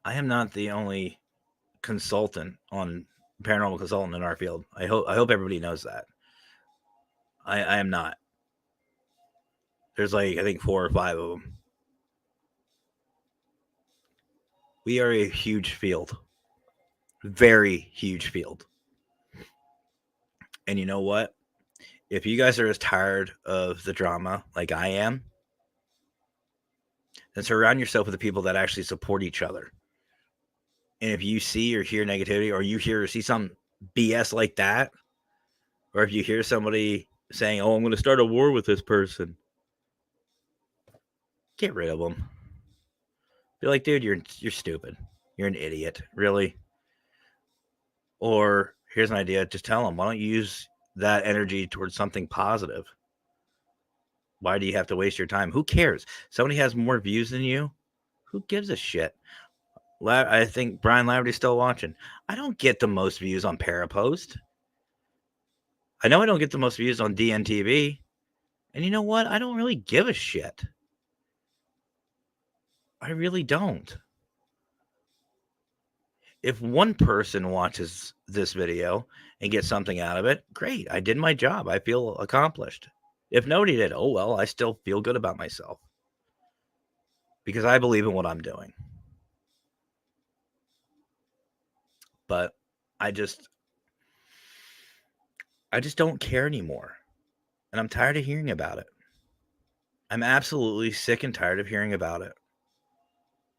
I am not the only consultant on paranormal consultant in our field. I hope everybody knows that. I am not. There's like, I think 4 or 5 of them. We are a huge field. Very huge field. And you know what? If you guys are as tired of the drama like I am, then surround yourself with the people that actually support each other. And if you see or hear negativity, or you hear or see some BS like that, or if you hear somebody saying, "Oh, I'm going to start a war with this person," get rid of them. Be like, dude, you're stupid. You're an idiot. Really? Or here's an idea. Just tell them, why don't you use that energy towards something positive? Why do you have to waste your time? Who cares? Somebody has more views than you. Who gives a shit? I think Brian Laverty's still watching. I don't get the most views on Parapost. I know I don't get the most views on DNTV. And you know what? I don't really give a shit. I really don't. If one person watches this video and gets something out of it, great. I did my job. I feel accomplished. If nobody did, oh well, I still feel good about myself. Because I believe in what I'm doing. But I just don't care anymore. And I'm tired of hearing about it. I'm absolutely sick and tired of hearing about it.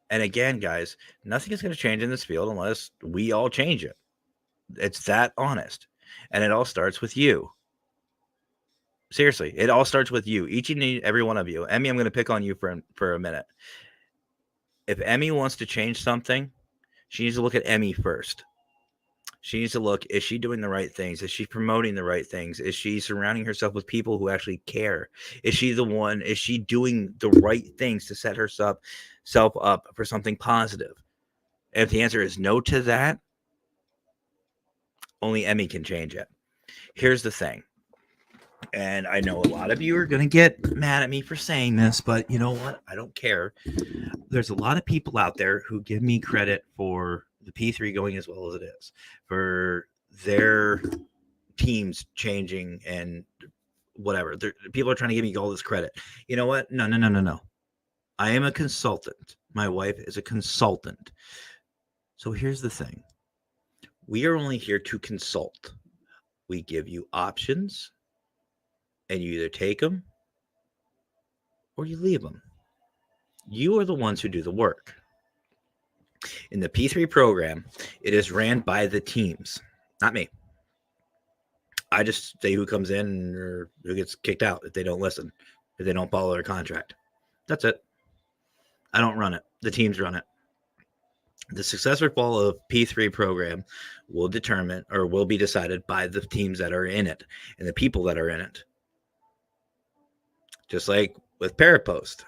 And again, guys, nothing is going to change in this field unless we all change it. It's that honest. And it all starts with you. Seriously, it all starts with you. Each and every one of you. Emmy, I'm going to pick on you for a minute. If Emmy wants to change something, she needs to look at Emmy first. She needs to look, is she doing the right things? Is she promoting the right things? Is she surrounding herself with people who actually care? Is she doing the right things to set herself up for something positive? And if the answer is no to that, only Emmy can change it. Here's the thing. And I know a lot of you are going to get mad at me for saying this, but you know what? I don't care. There's a lot of people out there who give me credit for the P3 going as well as it is, for their teams changing and whatever. People are trying to give me all this credit. You know what? No. I am a consultant. My wife is a consultant. So here's the thing. We are only here to consult. We give you options, and you either take them or you leave them. You are the ones who do the work. In the P3 program, it is ran by the teams, not me. I just say who comes in or who gets kicked out if they don't listen, if they don't follow their contract. That's it. I don't run it. The teams run it. The success or fall of P3 program will be decided by the teams that are in it and the people that are in it. Just like with Parapost.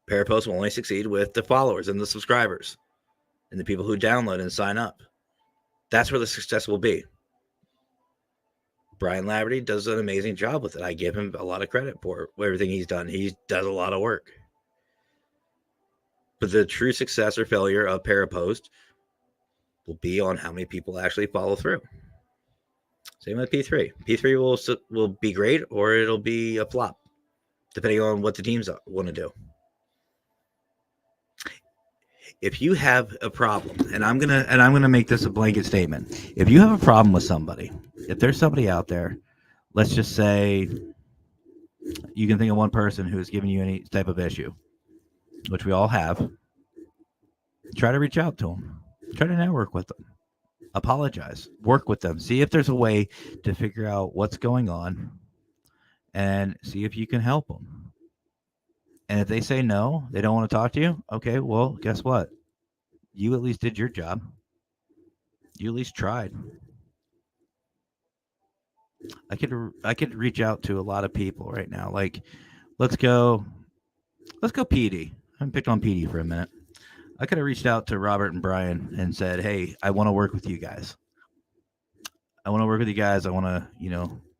Parapost will only succeed with the followers and the subscribers and the people who download and sign up. That's where the success will be. Brian Laverty does an amazing job with it. I give him a lot of credit for everything he's done. He does a lot of work. But the true success or failure of Parapost will be on how many people actually follow through. Same with P3. P3 will be great or it'll be a flop, depending on what the teams want to do. If you have a problem, and I'm gonna make this a blanket statement. If you have a problem with somebody, if there's somebody out there, let's just say you can think of one person who has given you any type of issue, which we all have. Try to reach out to them. Try to network with them. Apologize. Work with them. See if there's a way to figure out what's going on, and see if you can help them. And if they say no, they don't want to talk to you. Okay, well, guess what? You at least did your job. You at least tried. I could reach out to a lot of people right now. Like, let's go PD. I haven't picked on PD for a minute. I could have reached out to Robert and Brian and said, "Hey, I want to work with you guys. I want to work with you guys. I want to,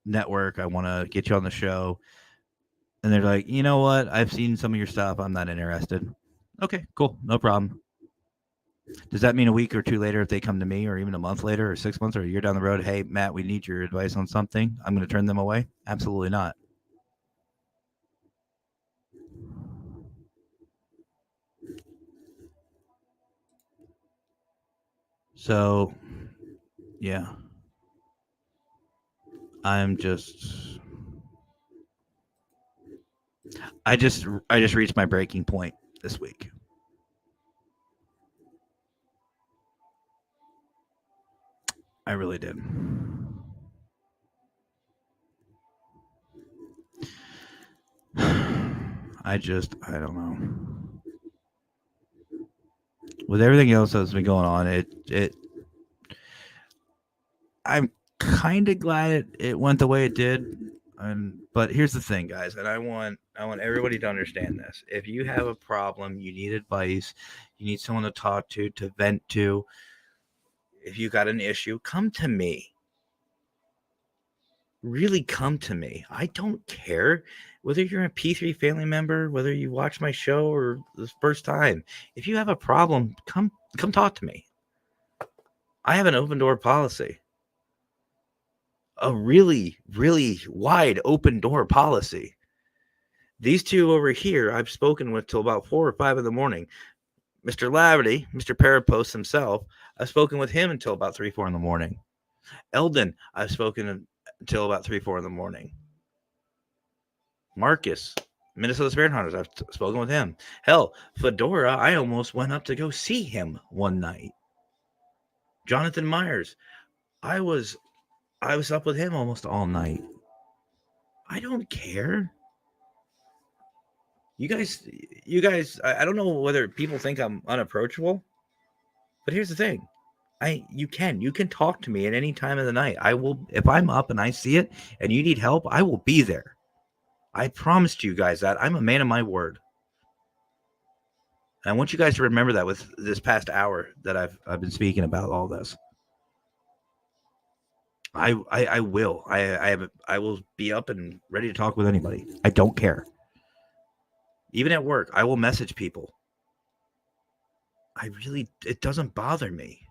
network. I want to get you on the show." And they're like, "You know what? I've seen some of your stuff. I'm not interested." Okay, cool. No problem. Does that mean a week or two later, if they come to me, or even a month later, or 6 months, or a year down the road, hey, Matt, we need your advice on something, I'm going to turn them away? Absolutely not. So, yeah. I just reached my breaking point this week. I really did. I don't know. With everything else that's been going on, I'm kind of glad it went the way it did. But here's the thing, guys, and I want everybody to understand this. If you have a problem, you need advice, you need someone to talk to vent to. If you got an issue, come to me. Really come to me. I don't care whether you're a P3 family member, whether you watch my show or the first time. If you have a problem, come talk to me. I have an open door policy. A really, really wide open door policy. These two over here, I've spoken with till about 4 or 5 in the morning. Mr. Laverty, Mr. Parapos himself, I've spoken with him until about 3, 4 in the morning. Eldon, I've spoken until about 3, 4 in the morning. Marcus, Minnesota Spirit Hunters, I've spoken with him. Hell, Fedora, I almost went up to go see him one night. Jonathan Myers, I was up with him almost all night. I don't care. You guys, I don't know whether people think I'm unapproachable, but here's the thing. You can talk to me at any time of the night. I will, if I'm up and I see it and you need help, I will be there. I promised you guys that. I'm a man of my word. And I want you guys to remember that with this past hour that I've been speaking about all this. I will. I will be up and ready to talk with anybody. I don't care. Even at work, I will message people. It doesn't bother me.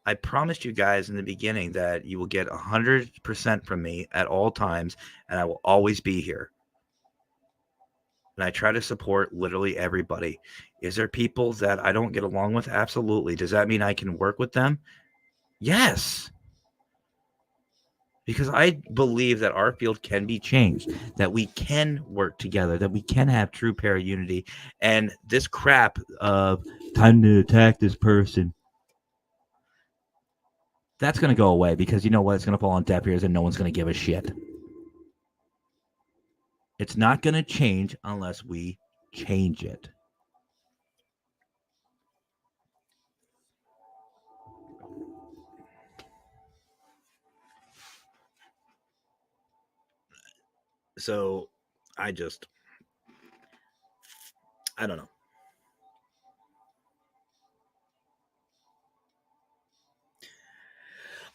I promised you guys in the beginning that you will get 100% from me at all times, and I will always be here. And I try to support literally everybody. Is there people that I don't get along with? Absolutely. Does that mean I can work with them? Yes. Because I believe that our field can be changed, that we can work together, that we can have true para unity. And this crap of time to attack this person, that's going to go away, because you know what? It's going to fall on deaf ears and no one's going to give a shit. It's not going to change unless we change it. So I don't know.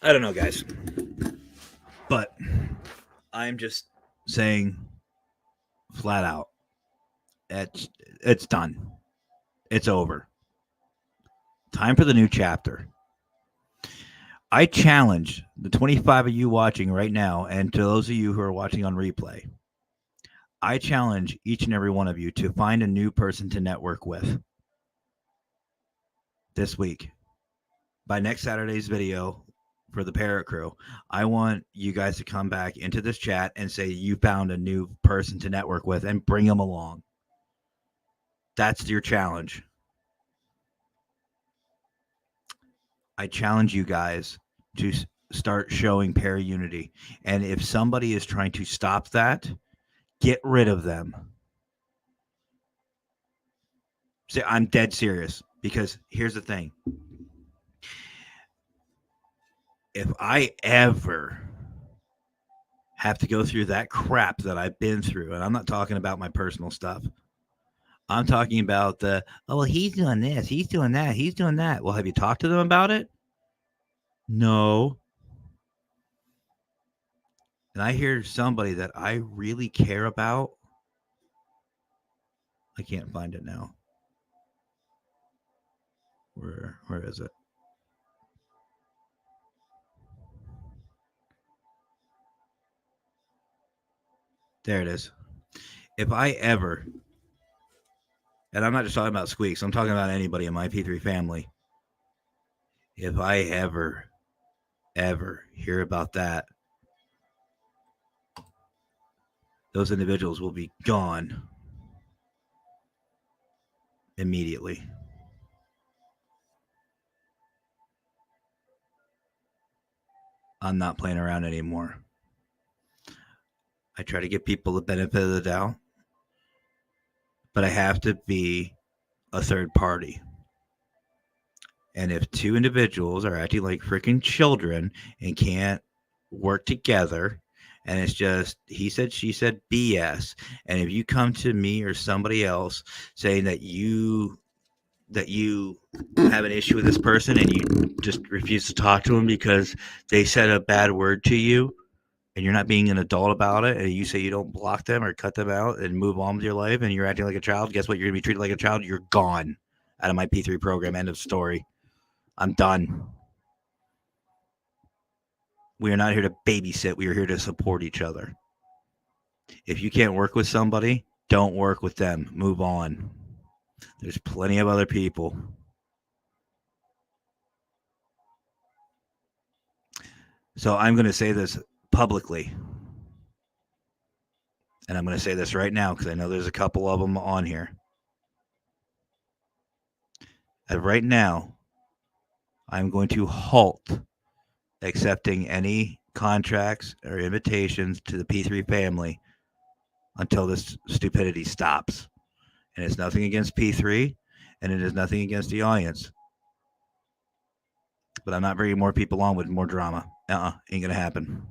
I don't know, guys. But I'm just saying flat out, it's done. It's over. Time for the new chapter. I challenge the 25 of you watching right now, and to those of you who are watching on replay, I challenge each and every one of you to find a new person to network with. this week, by next Saturday's video for the Parrot Crew, I want you guys to come back into this chat and say you found a new person to network with and bring them along. That's your challenge. I challenge you guys to start showing pair unity. And if somebody is trying to stop that, get rid of them. See, I'm dead serious, because here's the thing. If I ever have to go through that crap that I've been through, and I'm not talking about my personal stuff, I'm talking about the, oh, well, he's doing this, he's doing that, he's doing that. Well, have you talked to them about it? No. And I hear somebody that I really care about. I can't find it now. Where is it? There it is. If I ever, and I'm not just talking about Squeaks, I'm talking about anybody in my P3 family. If I ever hear about that, those individuals will be gone immediately. I'm not playing around anymore. I try to give people the benefit of the doubt, but I have to be a third party. And if two individuals are acting like freaking children and can't work together, and it's just he said, she said BS, and if you come to me or somebody else saying that you have an issue with this person and you just refuse to talk to them because they said a bad word to you, and you're not being an adult about it, and you say you don't block them or cut them out and move on with your life, and you're acting like a child, guess what? You're going to be treated like a child. You're gone out of my P3 program. End of story. I'm done. We are not here to babysit. We are here to support each other. If you can't work with somebody, don't work with them. Move on. There's plenty of other people. So I'm going to say this publicly. And I'm going to say this right now because I know there's a couple of them on here. Right now, I'm going to halt accepting any contracts or invitations to the P3 family until this stupidity stops. And it's nothing against P3, and it is nothing against the audience. But I'm not bringing more people on with more drama. Ain't going to happen.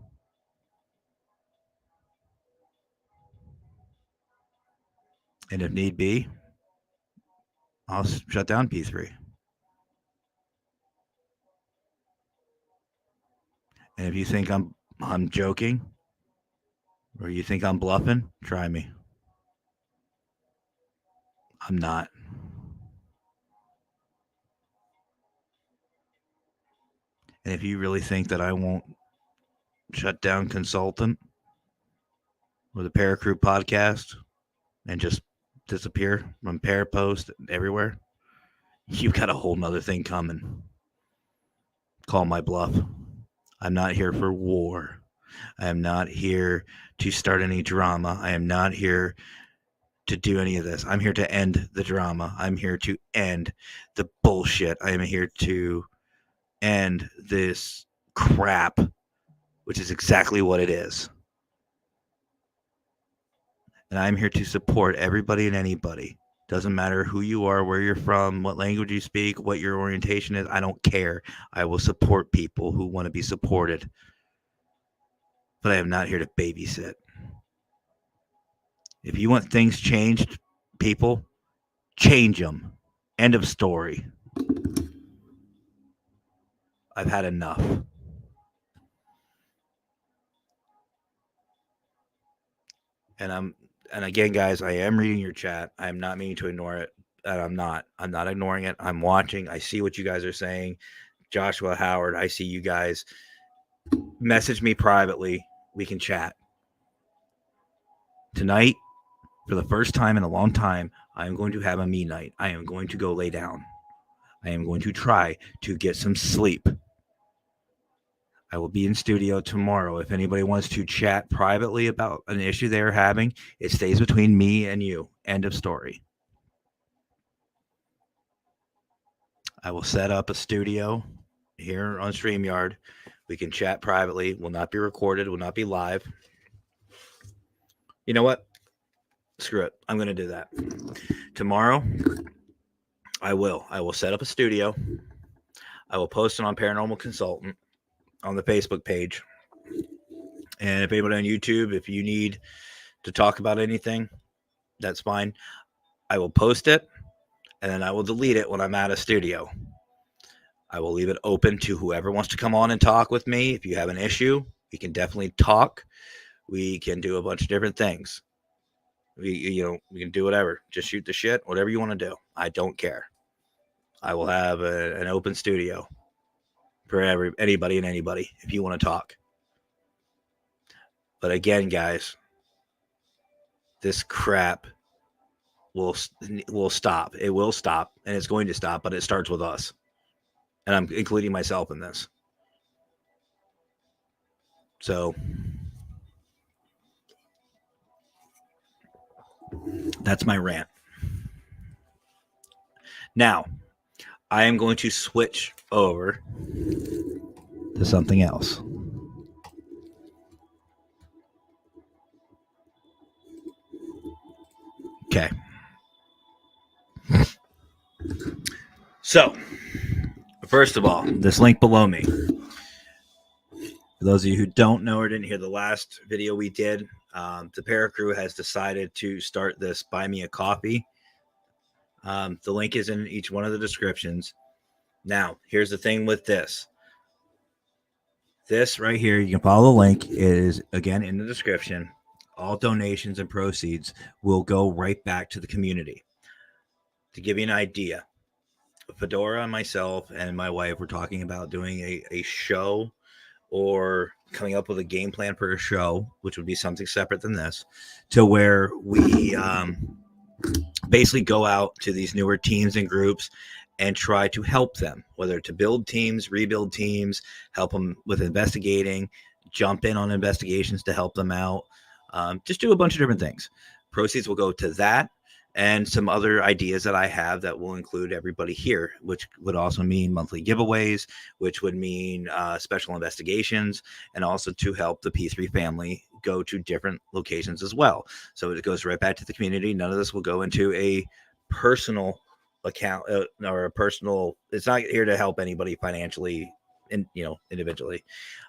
And if need be, I'll shut down P3. And if you think I'm joking, or you think I'm bluffing, try me. I'm not. And if you really think that I won't shut down Consultant or the Parrot Crew podcast and just disappear from Parrot Post everywhere, you've got a whole nother thing coming. Call my bluff. I'm not here for war. I am not here to start any drama. I am not here to do any of this. I'm here to end the drama. I'm here to end the bullshit. I am here to end this crap, which is exactly what it is. And I'm here to support everybody and anybody. Doesn't matter who you are, where you're from, what language you speak, what your orientation is. I don't care. I will support people who want to be supported. But I am not here to babysit. If you want things changed, people, change them. End of story. I've had enough. And again, guys, I am reading your chat. I am not meaning to ignore it. And I'm not ignoring it. I'm watching. I see what you guys are saying. Joshua, Howard, I see you guys. Message me privately. We can chat. Tonight, for the first time in a long time, I am going to have a me night. I am going to go lay down. I am going to try to get some sleep. I will be in studio tomorrow. If anybody wants to chat privately about an issue they're having, it stays between me and you. End of story. I will set up a studio here on StreamYard. We can chat privately. Will not be recorded. Will not be live. You know what? Screw it. I'm going to do that. Tomorrow, I will set up a studio. I will post it on Paranormal Consultant on the Facebook page. And if anybody on YouTube, if you need to talk about anything, that's fine. I will post it, and then I will delete it when I'm at a studio. I will leave it open to whoever wants to come on and talk with me. If you have an issue, we can definitely talk. We can do a bunch of different things. We can do whatever. Just shoot the shit, whatever you want to do. I don't care. I will have an open studio for anybody and anybody if you want to talk. But again, guys, this crap will stop. It will stop, and it's going to stop, but it starts with us. And I'm including myself in this. So that's my rant. Now, I am going to switch over to something else. Okay. So, first of all, this link below me. For those of you who don't know or didn't hear the last video we did, the Paracrew has decided to start this Buy Me a Coffee. The link is in each one of the descriptions. Now, here's the thing with this. This right here, you can follow the link, is again in the description. All donations and proceeds will go right back to the community. To give you an idea, Fedora and myself and my wife were talking about doing a show or coming up with a game plan for a show, which would be something separate than this, to where we basically go out to these newer teams and groups and try to help them, whether to build teams, rebuild teams, help them with investigating, jump in on investigations to help them out, just do a bunch of different things. Proceeds will go to that and some other ideas that I have that will include everybody here, which would also mean monthly giveaways, which would mean special investigations, and also to help the P3 family go to different locations as well. So it goes right back to the community. None of this will go into a personal account or a personal. It's not here to help anybody financially, individually.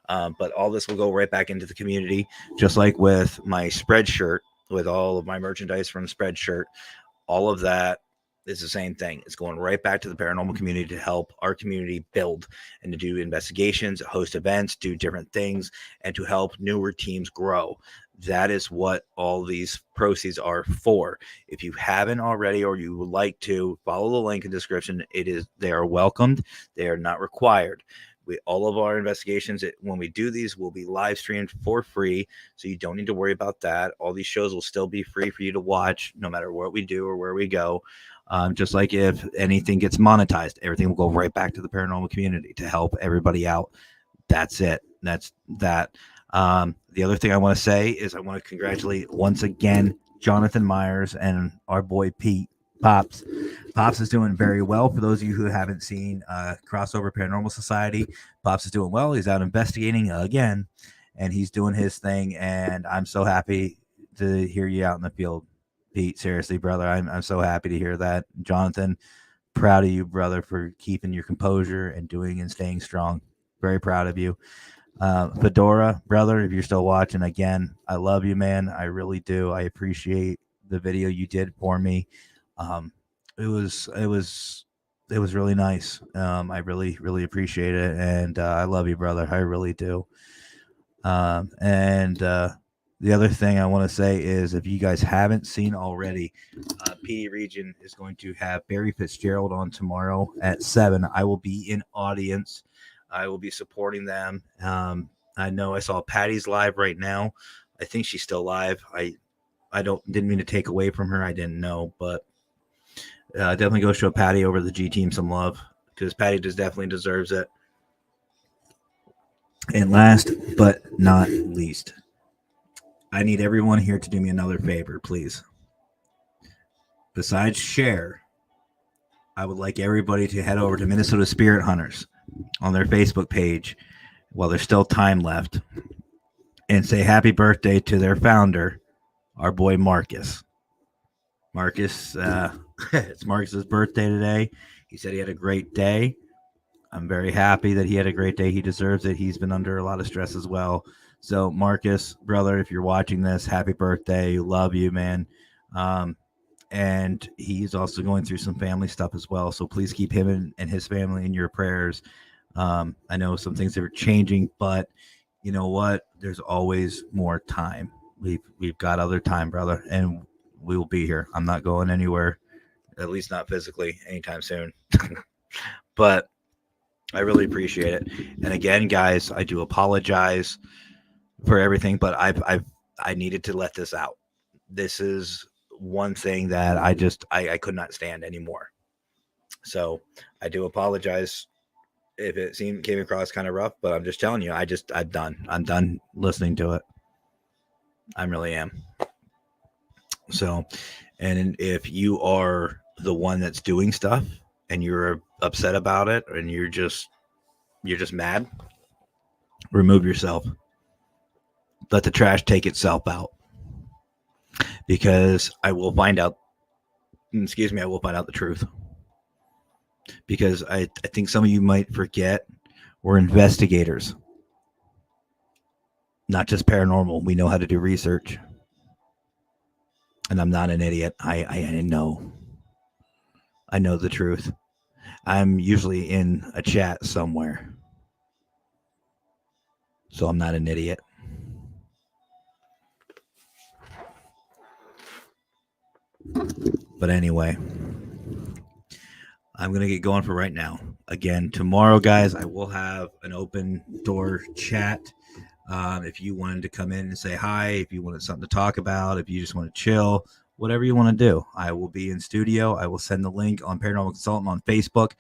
But all this will go right back into the community, just like with my Spreadshirt, with all of my merchandise from Spreadshirt. All of that is the same thing. It's going right back to the paranormal community to help our community build and to do investigations, host events, do different things, and to help newer teams grow. That is what all these proceeds are for. If you haven't already, or you would like to, follow the link in the description. They are welcomed. They are not required. All of our investigations, when we do these, will be live streamed for free, so you don't need to worry about that. All these shows will still be free for you to watch, no matter what we do or where we go. Just like if anything gets monetized, everything will go right back to the paranormal community to help everybody out. That's it. That's that. The other thing I want to say is I want to congratulate once again Jonathan Myers and our boy Pete. Pops is doing very well. For those of you who haven't seen Crossover Paranormal Society, Pops is doing well. He's out investigating again, and he's doing his thing. And I'm so happy to hear you out in the field, Pete. Seriously, brother, I'm so happy to hear that. Jonathan, proud of you, brother, for keeping your composure and doing and staying strong. Very proud of you. Fedora, brother, if you're still watching, again, I love you, man. I really do. I appreciate the video you did for me. It was really nice. I really appreciate it. And, I love you, brother. I really do. The other thing I want to say is, if you guys haven't seen already, PD Region is going to have Barry Fitzgerald on tomorrow at 7. I will be in audience. I will be supporting them. I know I saw Patty's live right now. I think she's still live. I didn't mean to take away from her. I didn't know, but definitely go show Patty over the G team some love. because Patty just definitely deserves it. And last but not least, I need everyone here to do me another favor, please. Besides share, I would like everybody to head over to Minnesota Spirit Hunters on their Facebook page while there's still time left and say happy birthday to their founder, our boy Marcus. Marcus, it's Marcus's birthday today. He said he had a great day. I'm very happy that he had a great day. He deserves it. He's been under a lot of stress as well. So, Marcus, brother, if you're watching this, happy birthday. Love you, man. And he's also going through some family stuff as well. So please keep him and his family in your prayers. I know some things are changing, but you know what? There's always more time. We've got other time, brother, and we will be here. I'm not going anywhere, at least not physically, anytime soon. But I really appreciate it. And again, guys, I do apologize for everything, but I needed to let this out. This is one thing that I could not stand anymore. So I do apologize if it came across kind of rough, but I'm just telling you, I'm done listening to it. I really am. So, and if you are the one that's doing stuff and you're upset about it and you're just mad, remove yourself. Let the trash take itself out. Because I will find out the truth. Because I think some of you might forget we're investigators. Not just paranormal. We know how to do research. And I'm not an idiot. I know. I know the truth. I'm usually in a chat somewhere. So I'm not an idiot. But anyway, I'm going to get going for right now. Again, tomorrow, guys, I will have an open door chat. If you wanted to come in and say hi, if you wanted something to talk about, if you just want to chill, whatever you want to do, I will be in studio. I will send the link on Paranormal Consultant on Facebook.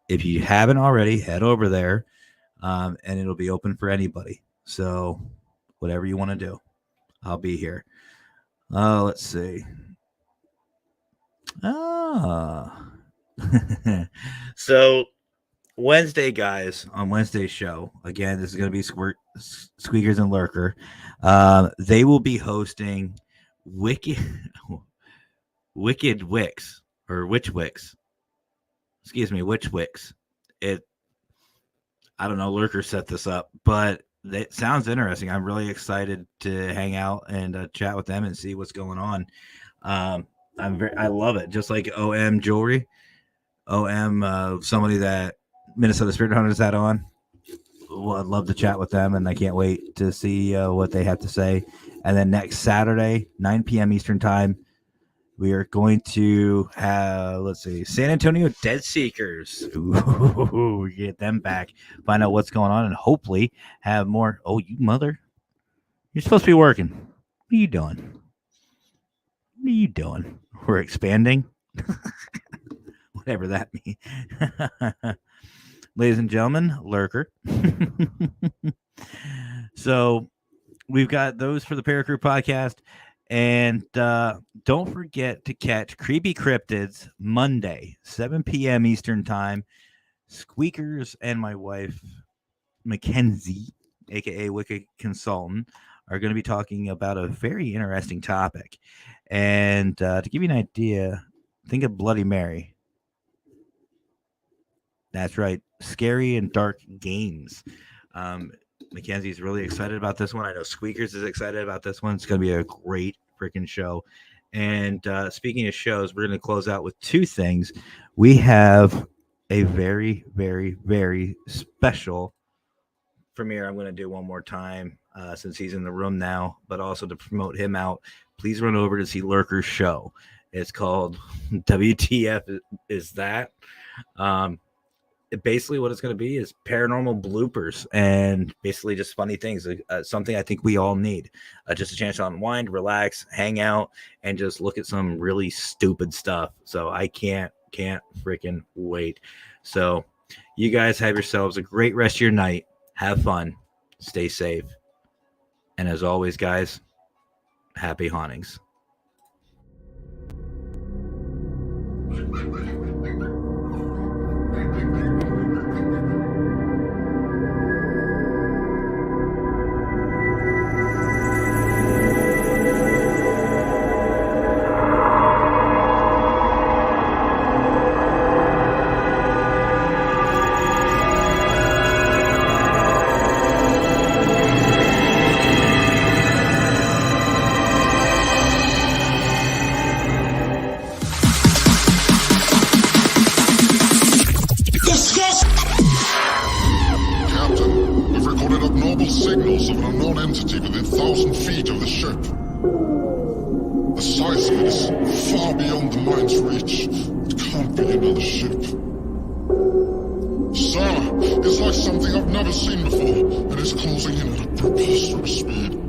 If you haven't already, head over there, and it'll be open for anybody. So whatever you want to do, I'll be here. Let's see. So Wednesday, guys, on Wednesday's show, again, this is going to be Squeakers and Lurker. They will be hosting Wicked Wicks or Witch Wicks. Excuse me, Witch Wicks. I don't know, Lurker set this up, but it sounds interesting. I'm really excited to hang out and chat with them and see what's going on. I love it. Just like OM Jewelry, somebody that Minnesota Spirit Hunters had on. Well, I'd love to chat with them, and I can't wait to see what they have to say. And then next Saturday, 9 p.m. Eastern Time, we are going to have, San Antonio Dead Seekers. Ooh, we get them back, find out what's going on, and hopefully have more. Oh, you mother. You're supposed to be working. What are you doing? What are you doing? We're expanding. Whatever that means. Ladies and gentlemen, Lurker. So we've got those for the Paracrew podcast. And don't forget to catch Creepy Cryptids Monday, 7 p.m. Eastern Time. Squeakers and my wife, Mackenzie, a.k.a. Wicked Consultant, are going to be talking about a very interesting topic. And to give you an idea, think of Bloody Mary. That's right. Scary and dark games. Mackenzie's really excited about this one. I know Squeakers is excited about this one. It's going to be a great freaking show. And speaking of shows, we're going to close out with two things. We have a very, very, very special premiere I'm going to do one more time since he's in the room now, but also to promote him out. Please run over to see Lurker's show. It's called WTF Is That? Basically what it's going to be is paranormal bloopers and basically just funny things. Something I think we all need. Just a chance to unwind, relax, hang out, and just look at some really stupid stuff. So I can't Can't freaking wait. So you guys have yourselves a great rest of your night. Have fun. Stay safe. And as always, guys, happy hauntings. Captain, we've recorded abnormal signals of an unknown entity within 1,000 feet of the ship. The size of it is far beyond the mind's reach. It can't be another ship. Sir, it's like something I've never seen before, and it's closing in at a preposterous speed.